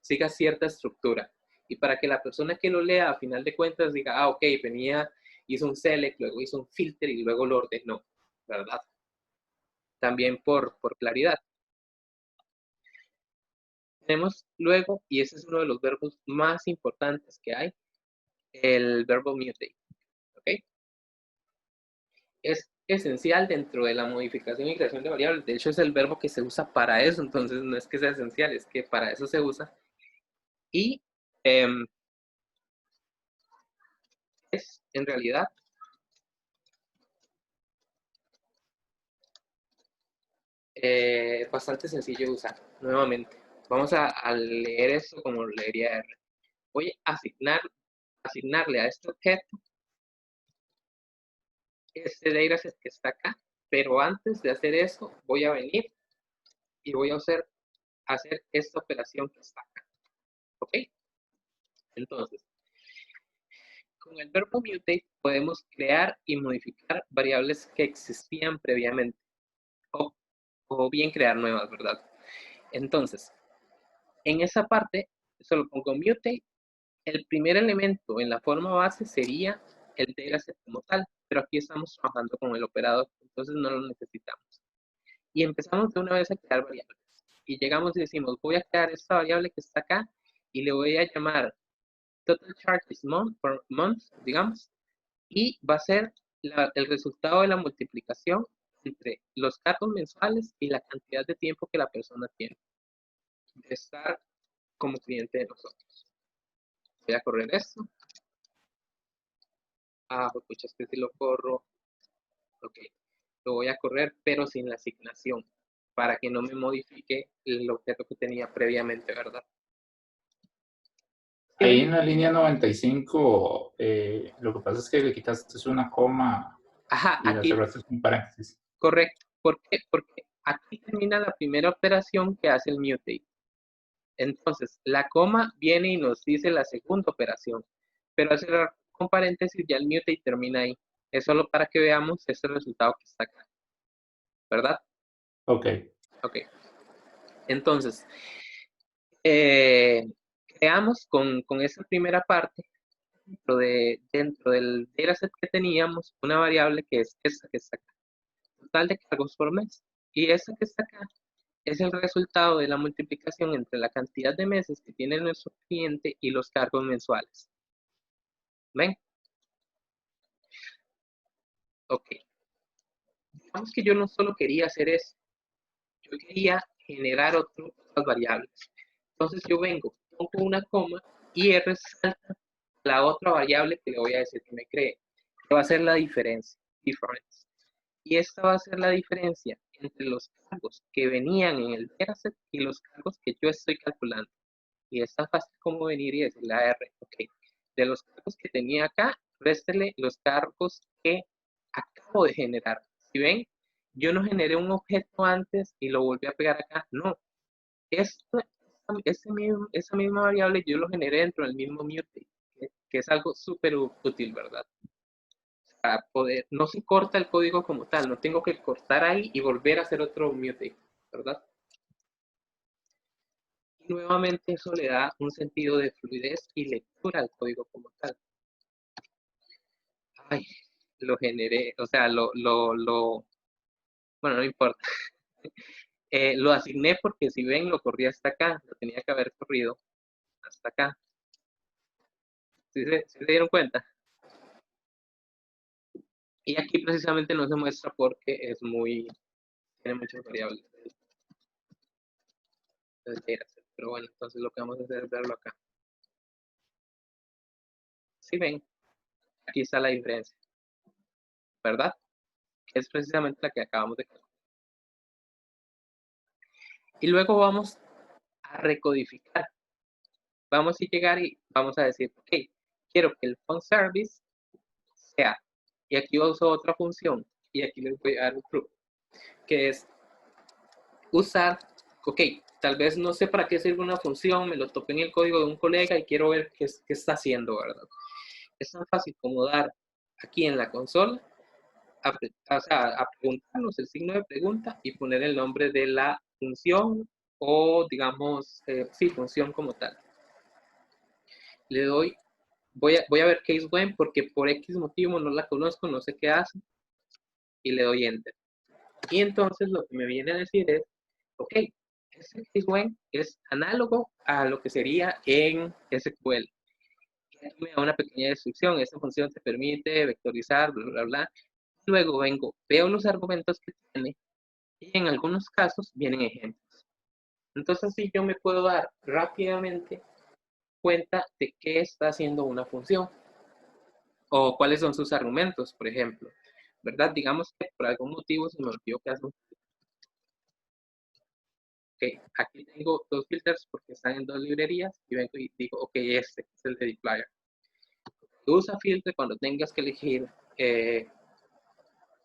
siga cierta estructura y para que la persona que lo lea a final de cuentas diga, ah, ok, venía, hizo un select, luego hizo un filter y luego lo ordenó, ¿verdad? También por claridad. Tenemos luego, y ese es uno de los verbos más importantes que hay, el verbo mutate, ¿ok? Es esencial dentro de la modificación y creación de variables. De hecho, es el verbo que se usa para eso, entonces no es que sea esencial, es que para eso se usa. Y es, en realidad, bastante sencillo de usar. Nuevamente, vamos a leer esto como lo leería R. Voy a asignarle a este objeto este dataset que está acá, pero antes de hacer eso, voy a venir y voy a hacer esta operación que está acá. ¿Ok? Entonces, con el verbo mutate podemos crear y modificar variables que existían previamente o bien crear nuevas, ¿verdad? Entonces, en esa parte, solo pongo mutate. El primer elemento en la forma base sería el dataset como tal, pero aquí estamos trabajando con el operador, entonces no lo necesitamos. Y empezamos de una vez a crear variables. Y llegamos y decimos, voy a crear esta variable que está acá y le voy a llamar total charges month, digamos, y va a ser el resultado de la multiplicación entre los cargos mensuales y la cantidad de tiempo que la persona tiene de estar como cliente de nosotros. Voy a correr esto. Ah, pues es que si lo corro, ok, lo voy a correr, pero sin la asignación, para que no me modifique el objeto que tenía previamente, ¿verdad? Ahí en la línea 95, lo que pasa es que le quitaste una coma. Ajá, y la aquí, cerraste con paréntesis. correcto. ¿Por qué? Porque aquí termina la primera operación que hace el mutate. Entonces, la coma viene y nos dice la segunda operación, pero al cerrar con paréntesis ya el mutate termina ahí. Es solo para que veamos este resultado que está acá, ¿verdad? Ok. Ok. Entonces, creamos con esa primera parte, dentro del dataset que teníamos, una variable que es esta que está acá, total de cargos por mes. Y esta que está acá es el resultado de la multiplicación entre la cantidad de meses que tiene nuestro cliente y los cargos mensuales. ¿Ven? Ok. Digamos que yo no solo quería hacer eso, yo quería generar otras variables. Entonces yo vengo, pongo una coma y resalta la otra variable que le voy a decir que me cree, que va a ser la diferencia, difference. Y esta va a ser la diferencia entre los cargos que venían en el dataset y los cargos que yo estoy calculando. Y es tan fácil como venir y decirle a R, ok, de los cargos que tenía acá, réstele los cargos que acabo de generar. Si ven, yo no generé un objeto antes y lo volví a pegar acá, no. Esa misma variable yo lo generé dentro del mismo mutate, que es algo súper útil, ¿verdad? Para poder, no se corta el código como tal, no tengo que cortar ahí y volver a hacer otro mutate, ¿verdad? Y nuevamente eso le da un sentido de fluidez y lectura al código como tal. Ay, lo generé, o sea, bueno, no importa. Lo asigné porque si ven, lo corrí hasta acá, lo tenía que haber corrido hasta acá. ¿Sí se dieron cuenta? Y aquí precisamente no se muestra porque tiene muchas variables. Pero bueno, entonces lo que vamos a hacer es verlo acá. Si ven, aquí está la diferencia, ¿verdad? Es precisamente la que acabamos de calcular. Y luego vamos a recodificar. Vamos a llegar y vamos a decir, ok, quiero que el phone service sea, y aquí uso otra función, y aquí les voy a dar un truco, que es usar, ok, tal vez no sé para qué sirve una función, me lo topé en el código de un colega y quiero ver qué está haciendo, ¿verdad? Es tan fácil como dar aquí en la consola, a preguntarnos el signo de pregunta y poner el nombre de la función o, digamos, sí, función como tal. Le doy, voy a ver case when porque por X motivo no la conozco, no sé qué hace, y le doy enter. Y entonces lo que me viene a decir es, ok, ese case when es análogo a lo que sería en SQL. Y me da una pequeña descripción, esta función te permite vectorizar, bla, bla, bla. Luego vengo, veo los argumentos que tiene y en algunos casos vienen ejemplos. Entonces, sí, yo me puedo dar rápidamente cuenta de qué está haciendo una función o cuáles son sus argumentos, por ejemplo, ¿verdad? Digamos que por algún motivo se me olvidó que hace un... Ok, aquí tengo dos filters porque están en dos librerías y vengo y digo, ok, este es el de dplyr. Usa filter cuando tengas que elegir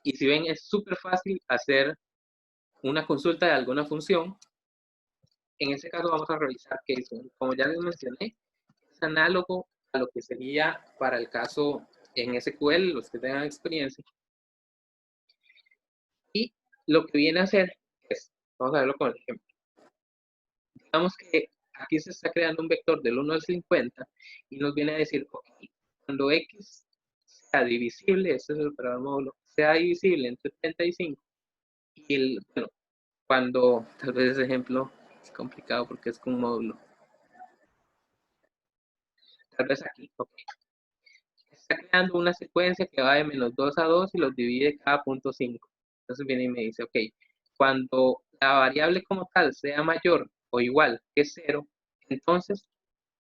y si ven es súper fácil hacer una consulta de alguna función. En este caso vamos a revisar case when. Como ya les mencioné, es análogo a lo que sería para el caso en SQL, los que tengan experiencia. Y lo que viene a hacer es, vamos a verlo con el ejemplo. Digamos que aquí se está creando un vector del 1 al 50 y nos viene a decir, ok, cuando x sea divisible, este es el operador módulo, sea divisible entre 35 y el, bueno, cuando, tal vez ese ejemplo es complicado porque es con un módulo. Tal vez aquí, ok. Está creando una secuencia que va de menos 2 a 2 y los divide cada punto 5. Entonces viene y me dice, ok, cuando la variable como tal sea mayor o igual que 0, entonces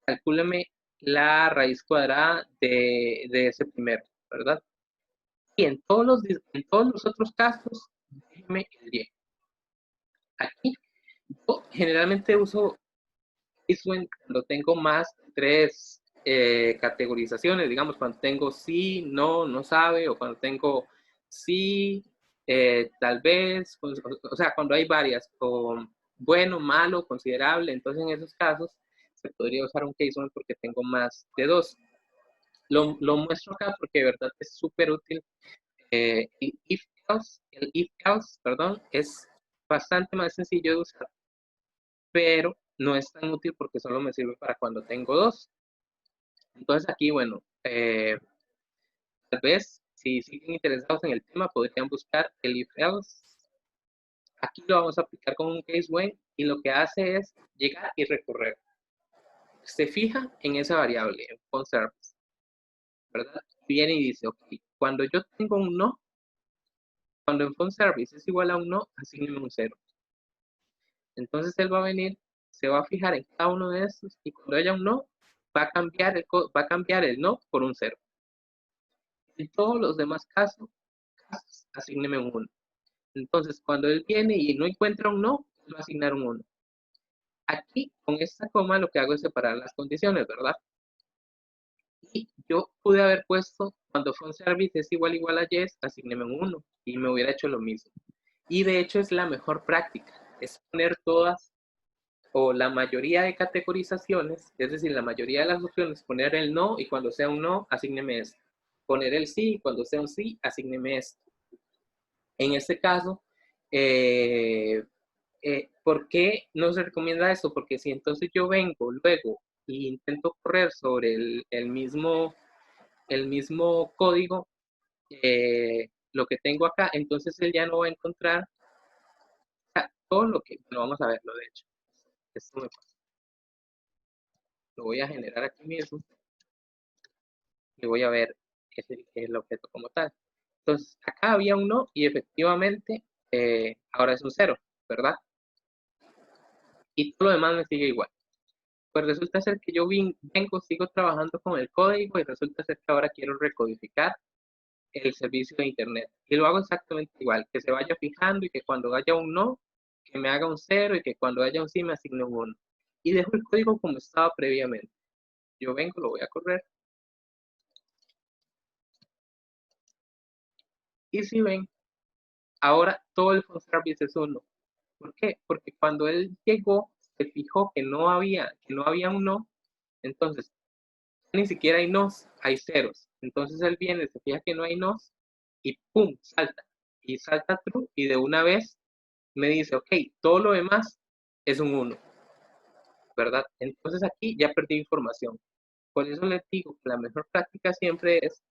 calcúleme la raíz cuadrada de ese primero, ¿verdad? Y en todos los otros casos, déjeme el y. Aquí, yo generalmente uso case cuando tengo más de 3 categorizaciones, digamos, cuando tengo sí, no, no sabe, o cuando tengo sí, tal vez, o sea, cuando hay varias, o bueno, malo, considerable, entonces en esos casos se podría usar un case porque tengo más de 2. Lo muestro acá porque de verdad es súper útil. El if else, perdón, es bastante más sencillo de usar, pero no es tan útil porque solo me sirve para cuando tengo 2. Entonces aquí, bueno, tal vez si siguen interesados en el tema, podrían buscar el if else. Aquí lo vamos a aplicar con un case when y lo que hace es llegar y recorrer. Se fija en esa variable, en onService, ¿verdad? Viene y dice, ok, cuando yo tengo un no, cuando en onService es igual a un no, asígneme un 0. Entonces él va a venir, se va a fijar en cada uno de estos y cuando haya un no, va a cambiar el no por un 0. En todos los demás casos asígneme un 1. Entonces, cuando él viene y no encuentra un no, él va a asignar un 1. Aquí, con esta coma, lo que hago es separar las condiciones, ¿verdad? Y yo pude haber puesto, cuando onService es igual a yes, asígneme un 1. Y me hubiera hecho lo mismo. Y de hecho es la mejor práctica. Es poner todas o la mayoría de categorizaciones, es decir, la mayoría de las opciones, poner el no y cuando sea un no, asígneme esto. Poner el sí y cuando sea un sí, asígneme esto. En este caso, ¿por qué no se recomienda eso? Porque si entonces yo vengo luego e intento correr sobre el mismo código, lo que tengo acá, entonces él ya no va a encontrar todo lo que, bueno, vamos a verlo de hecho. Esto me pasa. Lo voy a generar aquí mismo y voy a ver el objeto como tal. Entonces, acá había un no y efectivamente ahora es un 0, ¿verdad? Y todo lo demás me sigue igual. Pues resulta ser que yo sigo trabajando con el código y resulta ser que ahora quiero recodificar el servicio de internet. Y lo hago exactamente igual, que se vaya fijando y que cuando haya un no, que me haga un 0 y que cuando haya un sí me asigne un 1. Y dejo el código como estaba previamente. Yo vengo, lo voy a correr. Y si ven, ahora todo el onService es 1. ¿Por qué? Porque cuando él llegó, se fijó que no había un no, entonces ni siquiera hay nos, hay ceros. Entonces él viene, se fija que no hay nos y pum, salta. Y salta true y de una vez me dice, ok, todo lo demás es un 1, ¿verdad? Entonces aquí ya perdí información. Por eso les digo que la mejor práctica siempre es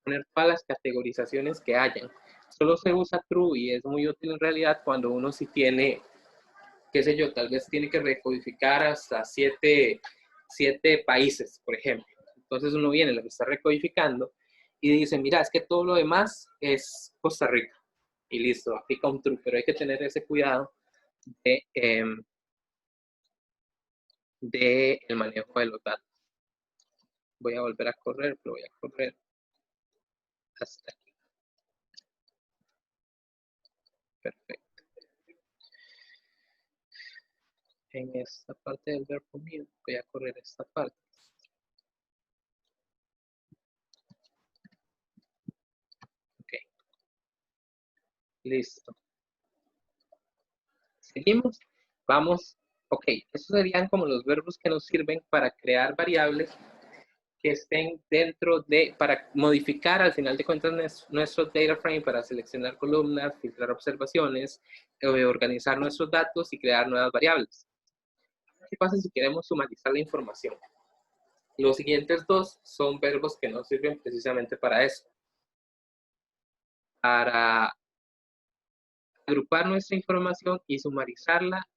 poner todas las categorizaciones que hayan. Solo se usa true y es muy útil en realidad cuando uno sí tiene, qué sé yo, tal vez tiene que recodificar hasta 7 países, por ejemplo. Entonces uno viene, lo que está recodificando y dice, mira, es que todo lo demás es Costa Rica. Y listo, aplica un true, pero hay que tener ese cuidado de el manejo de los datos. Voy a volver a correr, pero voy a correr hasta aquí. Perfecto. En esta parte del verbo mío, voy a correr esta parte. Ok. Listo. Seguimos. Vamos. Ok. Estos serían como los verbos que nos sirven para crear variables que estén dentro de, para modificar al final de cuentas nuestro data frame, para seleccionar columnas, filtrar observaciones, organizar nuestros datos y crear nuevas variables. ¿Qué pasa si queremos sumarizar la información? Los siguientes dos son verbos que nos sirven precisamente para eso. Para agrupar nuestra información y sumarizarla,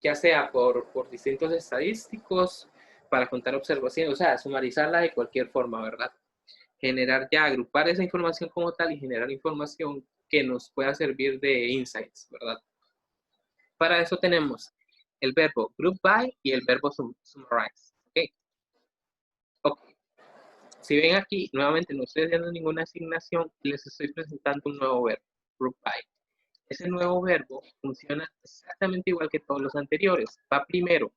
ya sea por distintos estadísticos, para contar observaciones, o sea, sumarizarla de cualquier forma, ¿verdad? Generar ya, agrupar esa información como tal y generar información que nos pueda servir de insights, ¿verdad? Para eso tenemos el verbo group by y el verbo summarize, ¿ok? Ok. Si ven aquí, nuevamente no estoy haciendo ninguna asignación, les estoy presentando un nuevo verbo, group by. Ese nuevo verbo funciona exactamente igual que todos los anteriores. Va primero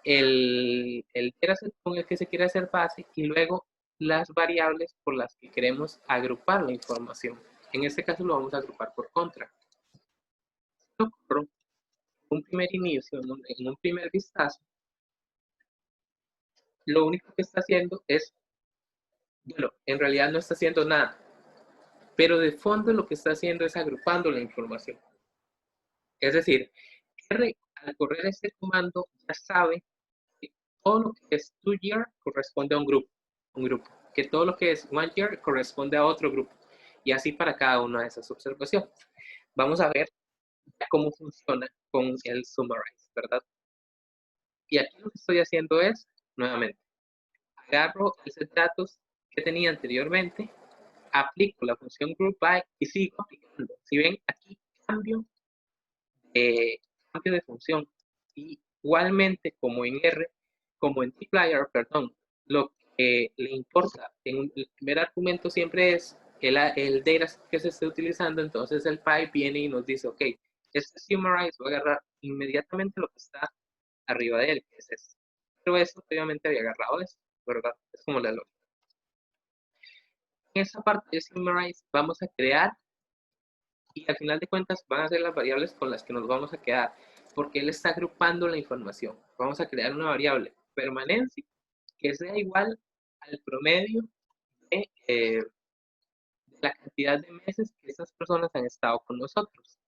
el dataset con el que se quiere hacer base y luego las variables por las que queremos agrupar la información. En este caso lo vamos a agrupar por contra. Un primer inicio, en un primer vistazo, lo único que está haciendo es, bueno, en realidad no está haciendo nada, pero de fondo lo que está haciendo es agrupando la información. Es decir, R, al correr este comando, ya sabe que todo lo que es 2year corresponde a un grupo, que todo lo que es 1year corresponde a otro grupo, y así para cada una de esas observaciones. Vamos a ver cómo funciona con el summarize, ¿verdad? Y aquí lo que estoy haciendo es, nuevamente, agarro el set de datos que tenía anteriormente, aplico la función group by y sigo aplicando. Si ven, aquí cambio de función. Y igualmente, como en R, como en dplyr, perdón, lo que le importa en el primer argumento siempre es el data que se esté utilizando. Entonces el pipe viene y nos dice, ok, este summarize va a agarrar inmediatamente lo que está arriba de él, que es esto. Pero esto obviamente había agarrado esto, ¿verdad? Es como la lógica. En esa parte de summarize vamos a crear y al final de cuentas van a ser las variables con las que nos vamos a quedar, porque él está agrupando la información. Vamos a crear una variable permanencia que sea igual al promedio de la cantidad de meses que esas personas han estado con nosotros.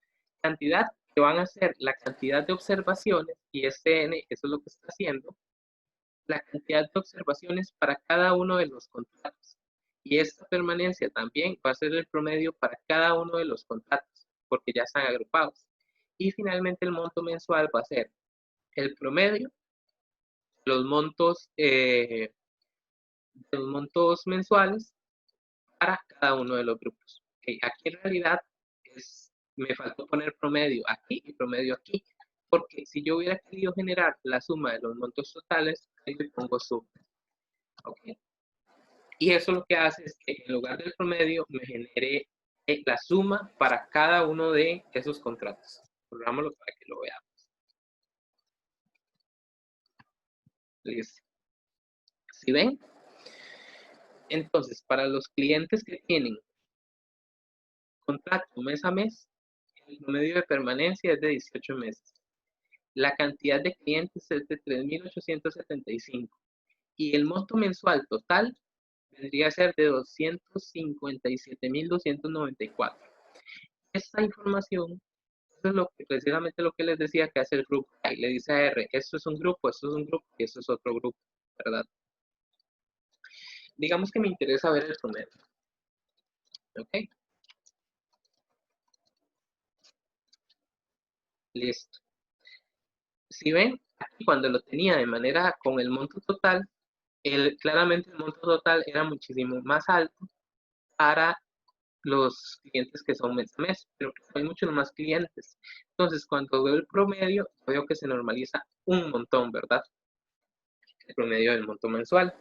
Cantidad que van a ser la cantidad de observaciones, y este n, eso es lo que está haciendo, la cantidad de observaciones para cada uno de los contratos. Y esta permanencia también va a ser el promedio para cada uno de los contratos, porque ya están agrupados. Y finalmente el monto mensual va a ser el promedio, los montos mensuales para cada uno de los grupos. Aquí en realidad me faltó poner promedio aquí y promedio aquí, porque si yo hubiera querido generar la suma de los montos totales, ahí le pongo suma. Okay. Y eso lo que hace es que en lugar del promedio me genere la suma para cada uno de esos contratos. Programámoslo para que lo veamos. Listo. ¿Sí ven? Entonces, para los clientes que tienen contrato mes a mes, el promedio de permanencia es de 18 meses. La cantidad de clientes es de 3.875. y el monto mensual total vendría a ser de 257.294. Esta información, eso es precisamente lo que les decía que hace el grupo. Ahí le dice a R, esto es un grupo, esto es un grupo y esto es otro grupo, ¿verdad? Digamos que me interesa ver el promedio. ¿Ok? Listo. Si ven, aquí cuando lo tenía de manera con el monto total, claramente el monto total era muchísimo más alto para los clientes que son mes a mes, pero hay muchos más clientes. Entonces, cuando veo el promedio, veo que se normaliza un montón, ¿verdad? El promedio del monto mensual.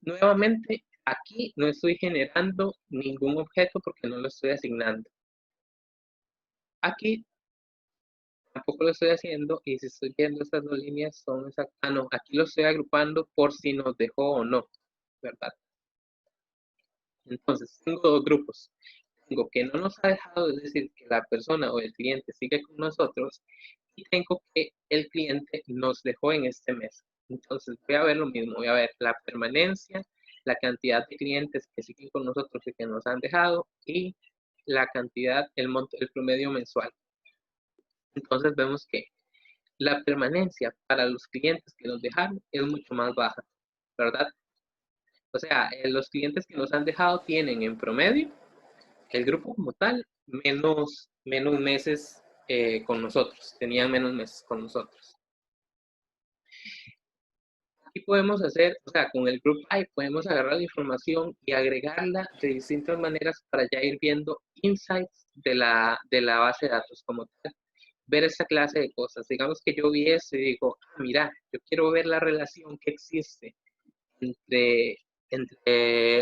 Nuevamente, aquí no estoy generando ningún objeto porque no lo estoy asignando. Aquí tampoco lo estoy haciendo y si estoy viendo estas dos líneas son exactas. Ah, no, aquí lo estoy agrupando por si nos dejó o no, ¿verdad? Entonces, tengo dos grupos. Tengo que no nos ha dejado, es decir, que la persona o el cliente sigue con nosotros, y tengo que el cliente nos dejó en este mes. Entonces, voy a ver lo mismo, voy a ver la permanencia, la cantidad de clientes que siguen con nosotros y que nos han dejado, y la cantidad, el promedio mensual. Entonces, vemos que la permanencia para los clientes que nos dejaron es mucho más baja, ¿verdad? O sea, los clientes que nos han dejado tienen en promedio, el grupo como tal, menos meses con nosotros, tenían menos meses con nosotros. Aquí podemos hacer, o sea, con el Group by podemos agarrar la información y agregarla de distintas maneras para ya ir viendo insights de la base de datos como tal. Ver esta clase de cosas. Digamos que yo vi esto y digo, mira, yo quiero ver la relación que existe entre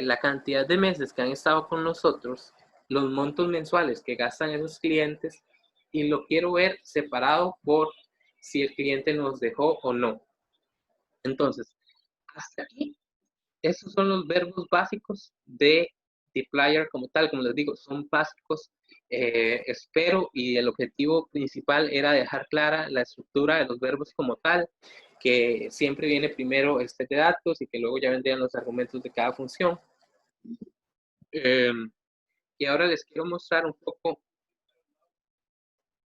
la cantidad de meses que han estado con nosotros, los montos mensuales que gastan esos clientes, y lo quiero ver separado por si el cliente nos dejó o no. Entonces, hasta aquí, estos son los verbos básicos de dplyr como tal. Como les digo, son básicos. Espero, y el objetivo principal era dejar clara la estructura de los verbos como tal, que siempre viene primero el set de datos y que luego ya vendrían los argumentos de cada función. Y ahora les quiero mostrar un poco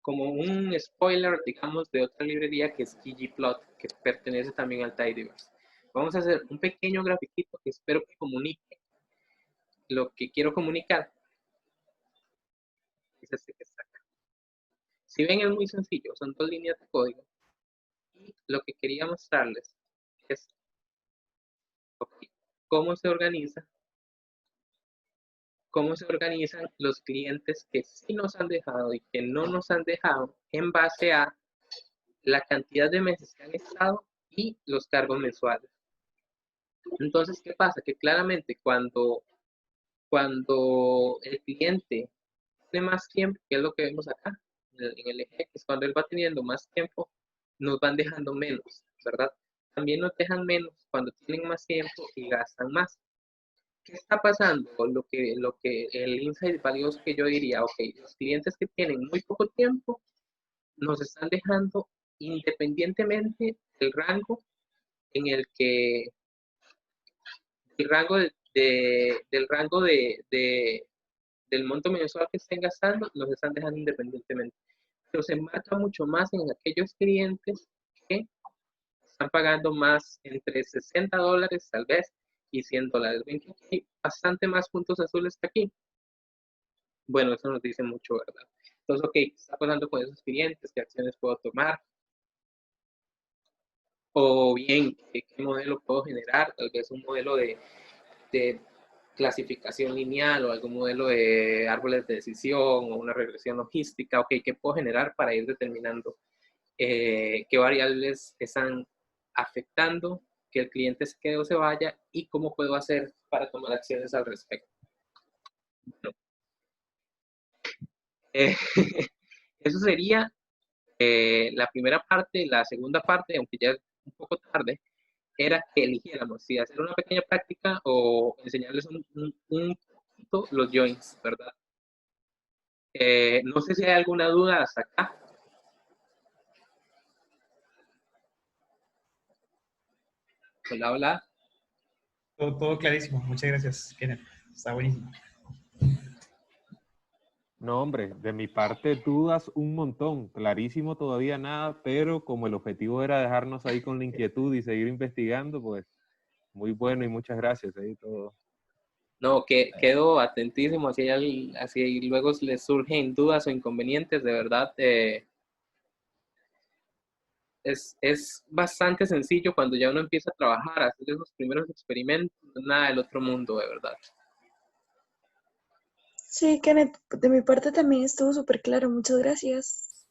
como un spoiler, digamos, de otra librería que es ggplot, que pertenece también al tidyverse. Vamos a hacer un pequeño grafiquito que espero que comunique lo que quiero comunicar. Es este que está acá. Si ven, es muy sencillo, son dos líneas de código. Y lo que quería mostrarles es cómo se organizan los clientes que sí nos han dejado y que no nos han dejado en base a la cantidad de meses que han estado y los cargos mensuales. Entonces, ¿qué pasa? Que claramente cuando el cliente tiene más tiempo, que es lo que vemos acá, en el eje, es cuando él va teniendo más tiempo, nos van dejando menos, ¿verdad? También nos dejan menos cuando tienen más tiempo y gastan más. ¿Qué está pasando? Lo que el insight valioso que yo diría, ok, los clientes que tienen muy poco tiempo nos están dejando independientemente del rango en el que, del rango del monto mensual que estén gastando, nos están dejando independientemente. Pero se marca mucho más en aquellos clientes que están pagando más, entre $60 tal vez y $100. Ven que hay bastante más puntos azules que aquí. Bueno, eso nos dice mucho, ¿verdad? Entonces, ok, ¿qué está pasando con esos clientes? ¿Qué acciones puedo tomar? O bien, ¿qué modelo puedo generar? Tal vez un modelo de clasificación lineal o algún modelo de árboles de decisión o una regresión logística. Ok, ¿qué puedo generar para ir determinando qué variables están afectando que el cliente se quede o se vaya y cómo puedo hacer para tomar acciones al respecto? Bueno, eso sería la primera parte. La segunda parte, aunque ya es un poco tarde, era que eligiéramos si hacer una pequeña práctica o enseñarles un poquito los joins, ¿verdad? No sé si hay alguna duda hasta acá. Hola, hola. Todo clarísimo. Muchas gracias, Kenneth. Está buenísimo. No, hombre, de mi parte dudas un montón. Clarísimo todavía nada, pero como el objetivo era dejarnos ahí con la inquietud y seguir investigando, pues muy bueno y muchas gracias ahí todo. No, que quedo atentísimo, así luego les surgen dudas o inconvenientes, de verdad. Es bastante sencillo cuando ya uno empieza a trabajar, a hacer esos primeros experimentos, nada del otro mundo, de verdad. Sí, Kenneth, de mi parte también estuvo súper claro. Muchas gracias.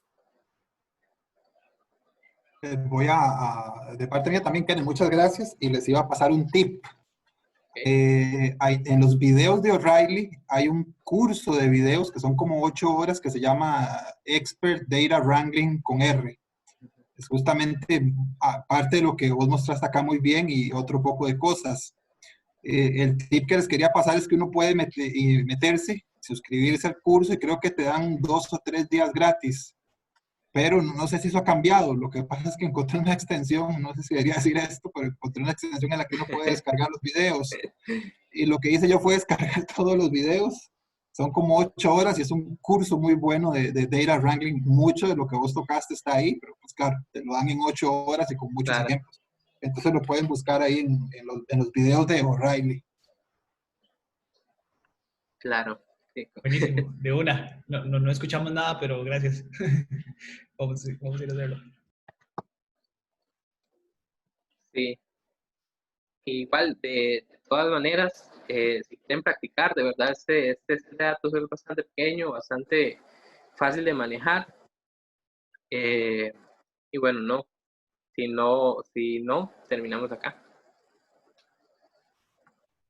De parte mía también, Kenneth, muchas gracias. Y les iba a pasar un tip. En los videos de O'Reilly hay un curso de videos que son como 8 horas que se llama Expert Data Wrangling con R. Es justamente parte de lo que vos mostraste acá muy bien y otro poco de cosas. El tip que les quería pasar es que uno puede meterse, suscribirse al curso y creo que te dan 2 o 3 días gratis. Pero no sé si eso ha cambiado. Lo que pasa es que encontré una extensión, no sé si debería decir esto, pero encontré una extensión en la que uno puede descargar los videos. Y lo que hice yo fue descargar todos los videos. Son como 8 horas y es un curso muy bueno de data wrangling. Mucho de lo que vos tocaste está ahí, pero pues claro, te lo dan en 8 horas y con muchos ejemplos. Entonces lo pueden buscar ahí en los videos de O'Reilly. Claro. Sí. Buenísimo, de una. No escuchamos nada, pero gracias. Vamos a ir a hacerlo. Sí. Igual, de todas maneras, si quieren practicar, de verdad, este dato es bastante pequeño, bastante fácil de manejar. Y bueno, si no, terminamos acá.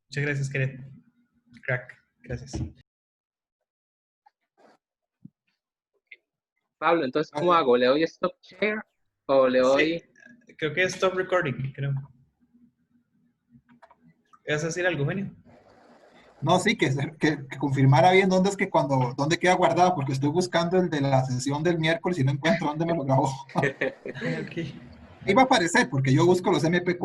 Muchas gracias, Kenneth. Crack. Gracias. Pablo, entonces, ¿cómo hago? ¿Le doy stop share o le doy...? Sí, creo que es stop recording, creo. ¿Vas a decir algo, Eugenio? No, sí, que confirmara bien dónde queda guardado, porque estoy buscando el de la sesión del miércoles y no encuentro dónde me lo grabó. Okay. Ahí va a aparecer, porque yo busco los MP4